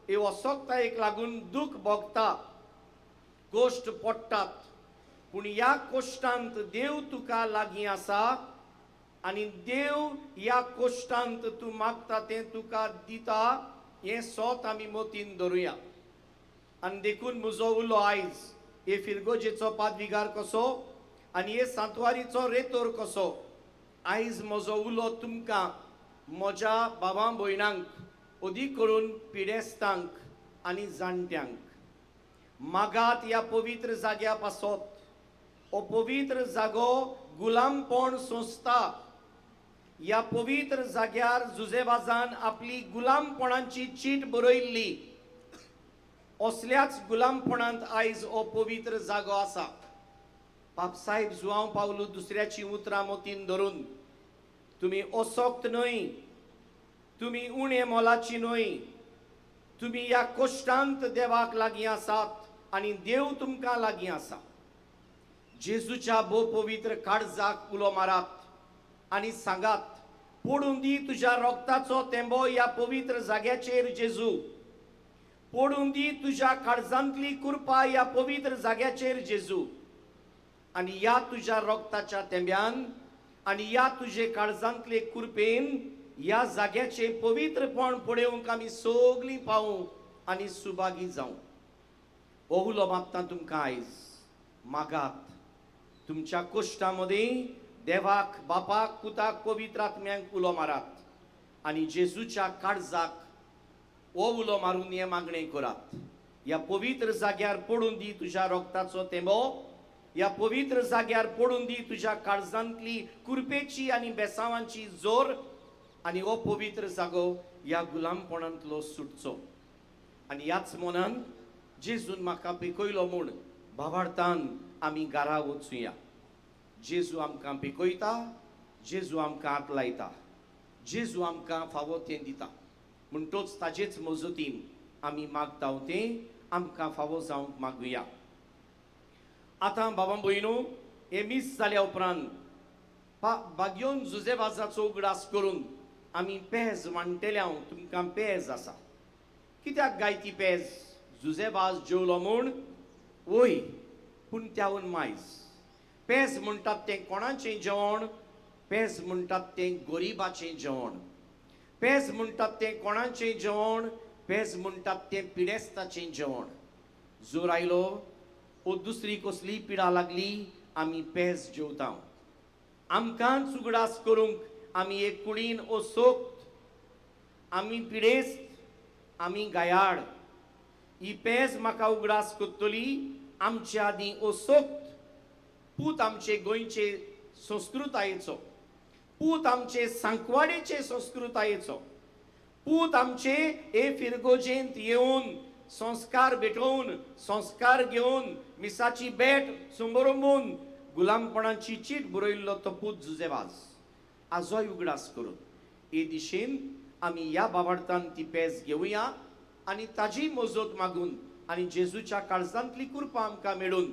हे वसोकतायेक लागून दूख भोगता, गोश्ट पडटात. पूण ह्या कोश्टांत देव तुका लागीं आसा आनी देव ह्या कोश्टांत तूं मागता तें तुका दिता. हें सोत आमी मोतीन धरुया. आनी देखून म्हजो उलो आयज हे फिरगोजेचो पादविगार कसो आनी हे सांतवारीचो रेतोर कसो, आयज म्हजो उलो तुमकां म्हज्या भावां भयणांक अदीक करून पिडेस्तांक आनी जाणट्यांक मागात ह्या पवित्र जाग्या पासत. हो पवित्र जागो गुलामपण संस्था. ह्या पवित्र जाग्यार जुजेबाजान आपली गुलामपणांची चीट बरयल्ली. असल्याच गुलामपणांत आयज हो पवित्र जागो आसा. पापसाहेब जुआंव पावलो दुसऱ्याची उतरां मोतीन धरून तुमी ओसोक्त न्हय, तुमी उणे मोलाची न्हय, तुमी ह्या कोश्टांत देवाक लागीं आसात आनी देव तुमकां लागीं आसा. जेजूच्या भोव पवित्र काळजाक उलो मारात आनी सांगात, पडून दी तुज्या रोगताचो तेंबो ह्या पवित्र जाग्याचेर जेजू. पडून दी तुज्या काळजांतली कुरपा ह्या पवित्र जाग्याचेर जेजू. आनी ह्या तुज्या रोगताच्या तेंब्यान आनी ह्या तुजे काळजांतले कुरपेन ह्या जाग्याचे पवित्रपण पळोवंक आमी सगळीं पावूं आनी सुभागी जावं. हो उलो मागता तुमकां आयज. मागात तुमच्या कोश्टां मदीं देवाक, बापाक, पुताक, पवित्र आत्म्यांक उलो मारात आनी जेजूच्या काळजाक हो उलो मारून हे मागणें करात. ह्या पवित्र जाग्यार पडून दी तुज्या रोगताचो तेंबो. ह्या पवित्र जाग्यार पडून दी तुज्या काळजांतली कुरपेची आनी बेसांवांची जोर. आनी हो पवित्र जागो ह्या गुलामपणांतलो सुटचो आनी ह्याच मनान जेजून म्हाका पिकयलो म्हूण भावार्थान आमी घरा वचुया. जेजू आमकां पिकयता, जेजू आमकां हात लायता, जेजू आमकां फावो तें दिता म्हणटोच ताजेच मजतीन आमी मागता तें आमकां फावो जावंक मागुया. आतां बाबा भयणो हे मीस जाल्या उपरांत बागयोन जुजेबाजाचो उगडास करून आमी पेज वांटेल्यांव तुमकां पेज आसा. कित्याक गाय ती पेज? जुजेबाज जेवलो म्हूण? वय, पूण त्यावन मायज. पेज म्हणटात तें कोणाचें जेवण? पेज म्हणटात तें गरिबाचें जेवण. पेज म्हणटात तें कोणाचें जेवण? पेज म्हणटात तें पिडेस्ताचें जेवण. जोर आयलो ओ दुसरी कसली पिडा लागली आमी पेज जेवता. आमकांच उगडास करूंक आमी एक कुडीन सोक्त, आमी पिडेस्त, आमी गायाड. ही पेज म्हाका उगडास करतली आमच्या आदीं सोक्त पूत आमचे गोंयचे संस्कृतायेचो, पूत आमचे सांकवाडेचे संस्कृतायेचो, पूत आमचे हे फिरगोजेंत येवन संस्कार भेटोवन संस्कार घेवन मिसाची बेट संबरोबून गुलामपणाची चीट बरयल्लो तो पूत जुजेबाज आजोय उगडास करून हे दिशेन आमी ह्या बाबार्थान ती पेज घेवया आनी ताजी मजत मागून आनी जेजूच्या काळजांतली कृपा आमकां मेळून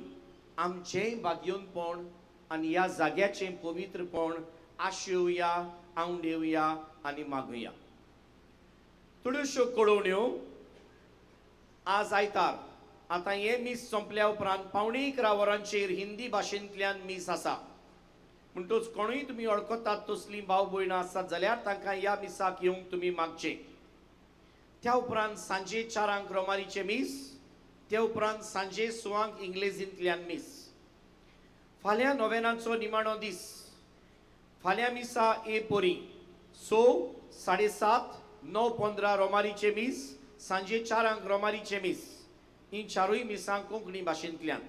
आमचें बागयोनपण आनी ह्या जाग्याचें पवित्रपण आशेवया, आवंडेवया आनी मागुया. थोड्योश्यो कळोवण्यो. आज आयतार, आतां हे मीस संपल्या उपरांत 11:15 वरांचेर हिंदी भाशेंतल्यान मीस आसा. म्हणटच कोणूय तुमी वळखतात तसलीं भाव भयणां आसात जाल्यार तांकां ह्या मिसाक येवंक तुमी मागचें. त्या उपरांत सांजे 4 रोमारीचे मीस, त्या उपरांत सांजे 6 इंग्लेजींतल्यान मीस. फाल्यां नोवेनाचो निमाणो दीस. फाल्यां मिसा ए पोरी 6, 7:30, 9:15 रोमारीचे मीस, सांजे 4 रोमारीचे मीस. ही चारूय मिसां कोंकणी भाशेंतल्यान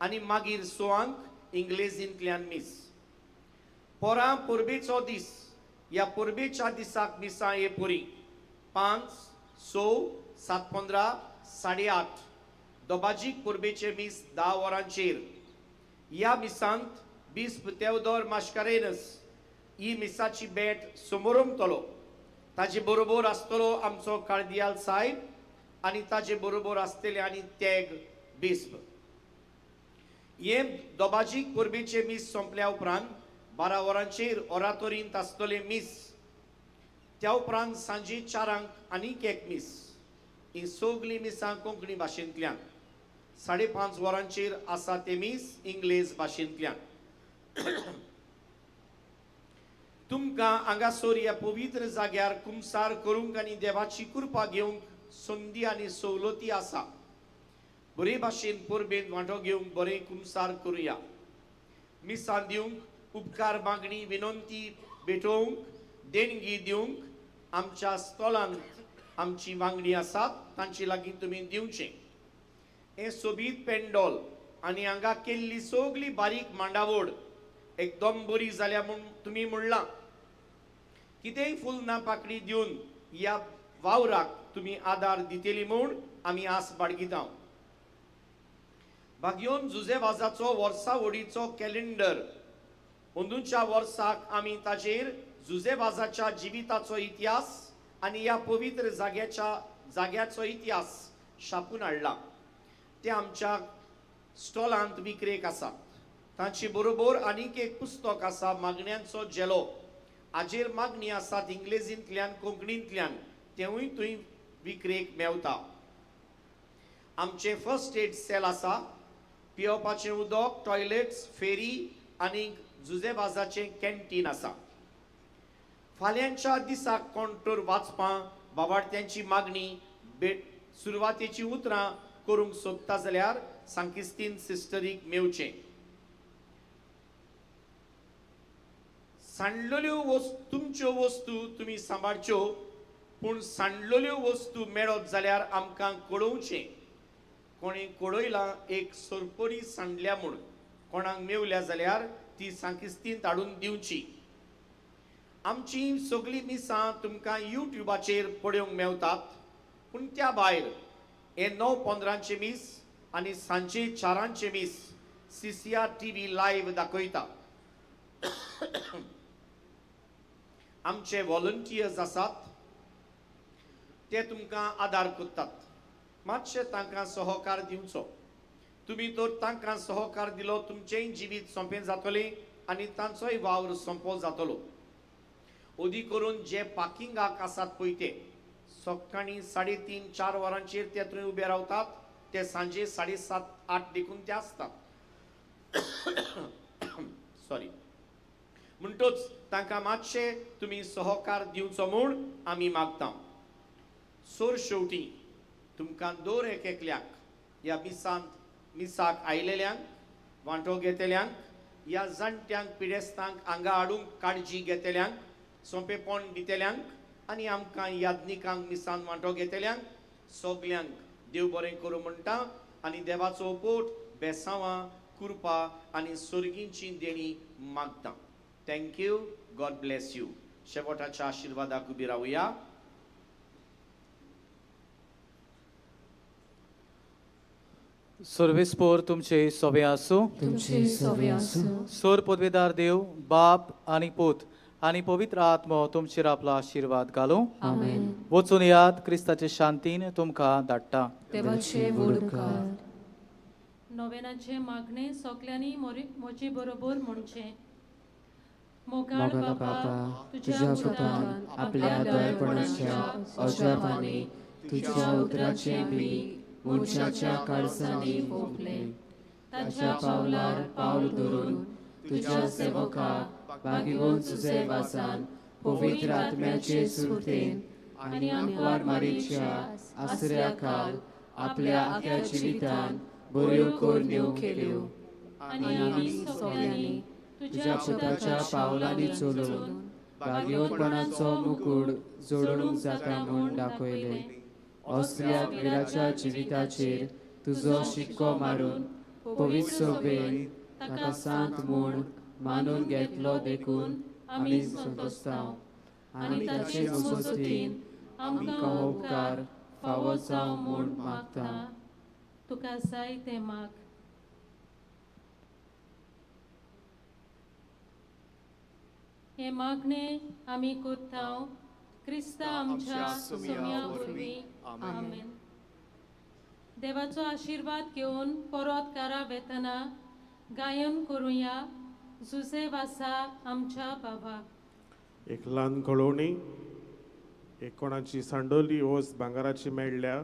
आनी मागीर 6 इंग्लेजींतल्यान मीस. पोरां पुर्बेचो दीस. ह्या पुर्बेच्या दिसाक मिसां ए पोरी 5, 6, 7:15, 8:30. दोबाजीक पुर्बेचे मीस 10 वरांचेर. ह्या मिसांत बिस्प तेवदोर मास्कारेनस ही मिसाची बेट समोरमतलो. ताजे बरोबर आसतलो आमचो कार्दियाल साहेब आनी ताजे बरोबर आसतले आनी तेग बिस्प. हे दोबाजीक पुर्बेचे मीस संपल्या उपरांत 12 वरांचेर ओरातोरींत आसतले मीस. त्या उपरांत सांजे 4 आनीक एक मीस. ही सगळीं मिसां कोंकणी भाशेंतल्यान. 5:30 वरांचेर आसा ते मीस इंग्लेज भाशेंतल्यान. तुमकां हांगासर ह्या पवित्र जाग्यार कुमसार करूंक आनी देवाची कृपा घेवंक संदी आनी सवलती आसा. बरे भाशेन परबेन वांटो घेवंक बरें कुमसार करुया. मिसां दिवंक, उपकार मागणी विनंती भेटोवंक, देणगी दिवंक आमच्या स्टॉलांत आमची वांगडी आसात तांचे लागीं तुमी दिवचें. हे सोबीत पेंडॉल आनी हांगा केल्ली सगळी बारीक मांडावळ एकदम बरी जाल्या म्हूण तुमी म्हणलां. कितेंय फूल ना पाकळी दिवन ह्या वावराक तुमी आदार दितेली म्हूण आमी आस बाळगिता. बागयोन जुजेबाजाचो वर्सावडीचो कॅलेंडर. अंदूच्या वर्साक आमी ताचेर जुजेबाजाच्या जिविताचो इतिहास आनी ह्या पवित्र जाग्याचो इतिहास छापून हाडला. ते आमच्या स्टॉलांत विक्रेक आसात. तांचे बरोबर आनीक एक पुस्तक आसा मागण्यांचो जेलो. हाजेर मागणी आसात इंग्लेजींतल्यान कोंकणींतल्यान. तेवूय थंय विक्रेक मेवता. आमचे फर्स्ट एड सेल आसा. पिवपाचें उदक, टॉयलेट्स, फेरी आनी जुजेबाजाचें कॅन्टीन आसा. फाल्यांच्या दिसाक कोण तर वाचपां बाबार्थ्यांची मागणी सुरवातेची उतरां करूंक सोदता जाल्यार सांकिस्तीन सिस्टरीक मेवचें. सांडलेल्यो तुमच्यो वस्तू तुमी सांबाळच्यो, पूण सांडलेल्यो वस्तू मेळत जाल्यार आमकां कळोवचें. कोणी कळयलां एक सोरपरी सांडल्या म्हूण कोणाक मेवल्या जाल्यार ती सांकिस्तींत हाडून दिवची. आमची सगळी मिसां तुमकां युट्यूबाचेर पळोवंक मेवतात पूण त्या भायर हे 9:15 मीस आनी सांजे 4 मीस CCR TV लायव्ह दाखयता. आमचे व्हॉलंटियर्स आसात ते तुमकां आदार करतात. मातशें तांकां सहकार दिवचो. तुमी तर तांकां सहकार दिलो तुमचेंय जिवीत सोंपें जातलें आनी तांचोय वावर सोंपो जातलो. ओदी करून जे पार्किंगाक आसात पळय ते सकाळीं 3:30-4 वरांचेर ते थंय उबे रावतात ते सांजे 7:30-8 देखून ते आसतात. सॉरी म्हणटच तांकां मातशें तुमी सहकार दिवचो म्हूण आमी मागता. सोर शेवटी तुमकां दर एकल्याक ह्या मिसाक आयलेल्यांक वांटो घेतल्यांक ह्या जाणट्यांक पिडेस्तांक हांगा हाडूंक काळजी घेतल्यांक सोंपेपण दितल्यांक आनी आमकां याज्ञिकांक मिसान वांटो घेतल्यांक सगल्यांक देव बरें करूं म्हणटा आनी देवाचो पोट बेसांवां कृपा आनी सर्गींची देणी मागता. थँक्यू. God bless you. शेवटाच्या आशिर्वादाक उबी रावया. सर्वेस्पोर तुमचे सोबे आसूं. तुमचे सोबे आसूं. सोर पदवेदार देव बाप आनी पूत आनी पवित्र आत्मो तुमचेर आपलो आशिर्वाद घालूं. आमेन. वचून याद क्रिस्ताचे शांतीन तुमकां धाडटा. देवाचे वडकार. नोवेनाचे मागणे सगल्यांनी म्हजे बरोबर म्हणचे. मोगाळ बापा, तुझ्या पुतान आपल्या दयाळपणाच्या अजापाने तुझ्या उतराचे बी मनशाच्या काळजांनी भोगले. ताच्या पावलार पावल धरून तुझ्या सेवकाक भागिवून तुझे वासान पवित्र आत्म्याचे सुरतेन आनी अंकवार मारीच्या आसऱ्या खाल आपल्या आख्या जिवितान बऱ्यो करण्यो केल्यो. आनी आमी सगल्यांनी तुझ्या पुताच्या पावलांनी चलून भागिवपणाचो मुकुट जोडूंक जाता म्हूण दाखयले. असल्या वीराच्या जिविताचेर तुजो शिक्को मारून पवित्र सभेन ताका सांत म्हूण मानून घेतलो देखून आमी संतोसतांव. आनी ताचे मजतीन आमकां उपकार फावो जावं म्हूण मागता. तुका जाय ते माग. हे मागणे आमी करता क्रिस्ता आमच्या सोम्या वरवीं. आमेन. देवाचो आशिर्वाद घेवन परत घरा वेतना गायन करुया जुजे वासा आमच्या बाबाक. एक ल्हान कळोवणी. एक कोणाची सांडोली ओस भांगाराची मेळ्ळ्या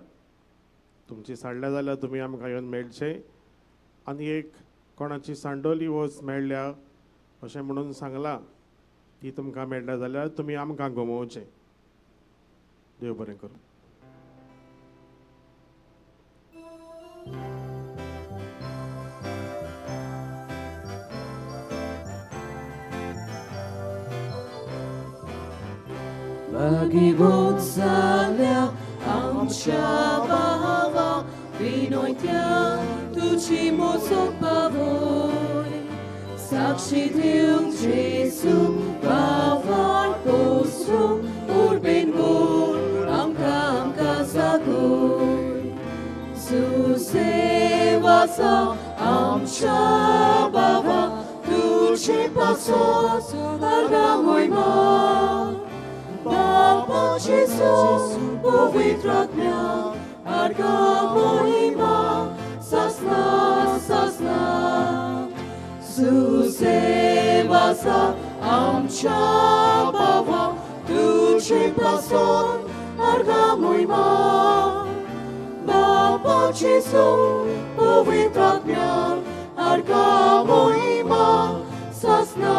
तुमची सांडल्या जाल्यार तुमी आमकां येवन मेळचे. आनी एक कोणाची सांडोली ओस मेळ्ळ्या अशें म्हणून सांगलां ती तुमकां मेळ्ळ्या जाल्यार तुमी आमकां गमोवचें. देव बरें करूं. भागिवून जाल्या आमच्या भावा विनोयत्या तुझी मोजोग पावय. साक्षी दिवंक जेसू भावार पोसरूंक उर्बेन गोड आमकां जागोय. जुजे वासा आमच्या भावा तुझे पासोन आर्गामोय मा. Papa Jesus, pavitra आत्म्या, आर्गा महिमा, ससना ससना. Zuze वासा आमच्या भावा, तुझे पासोन आर्गा महिमा. Papa Jesus, पवित्र आत्म्या, आर्गा महिमा, ससना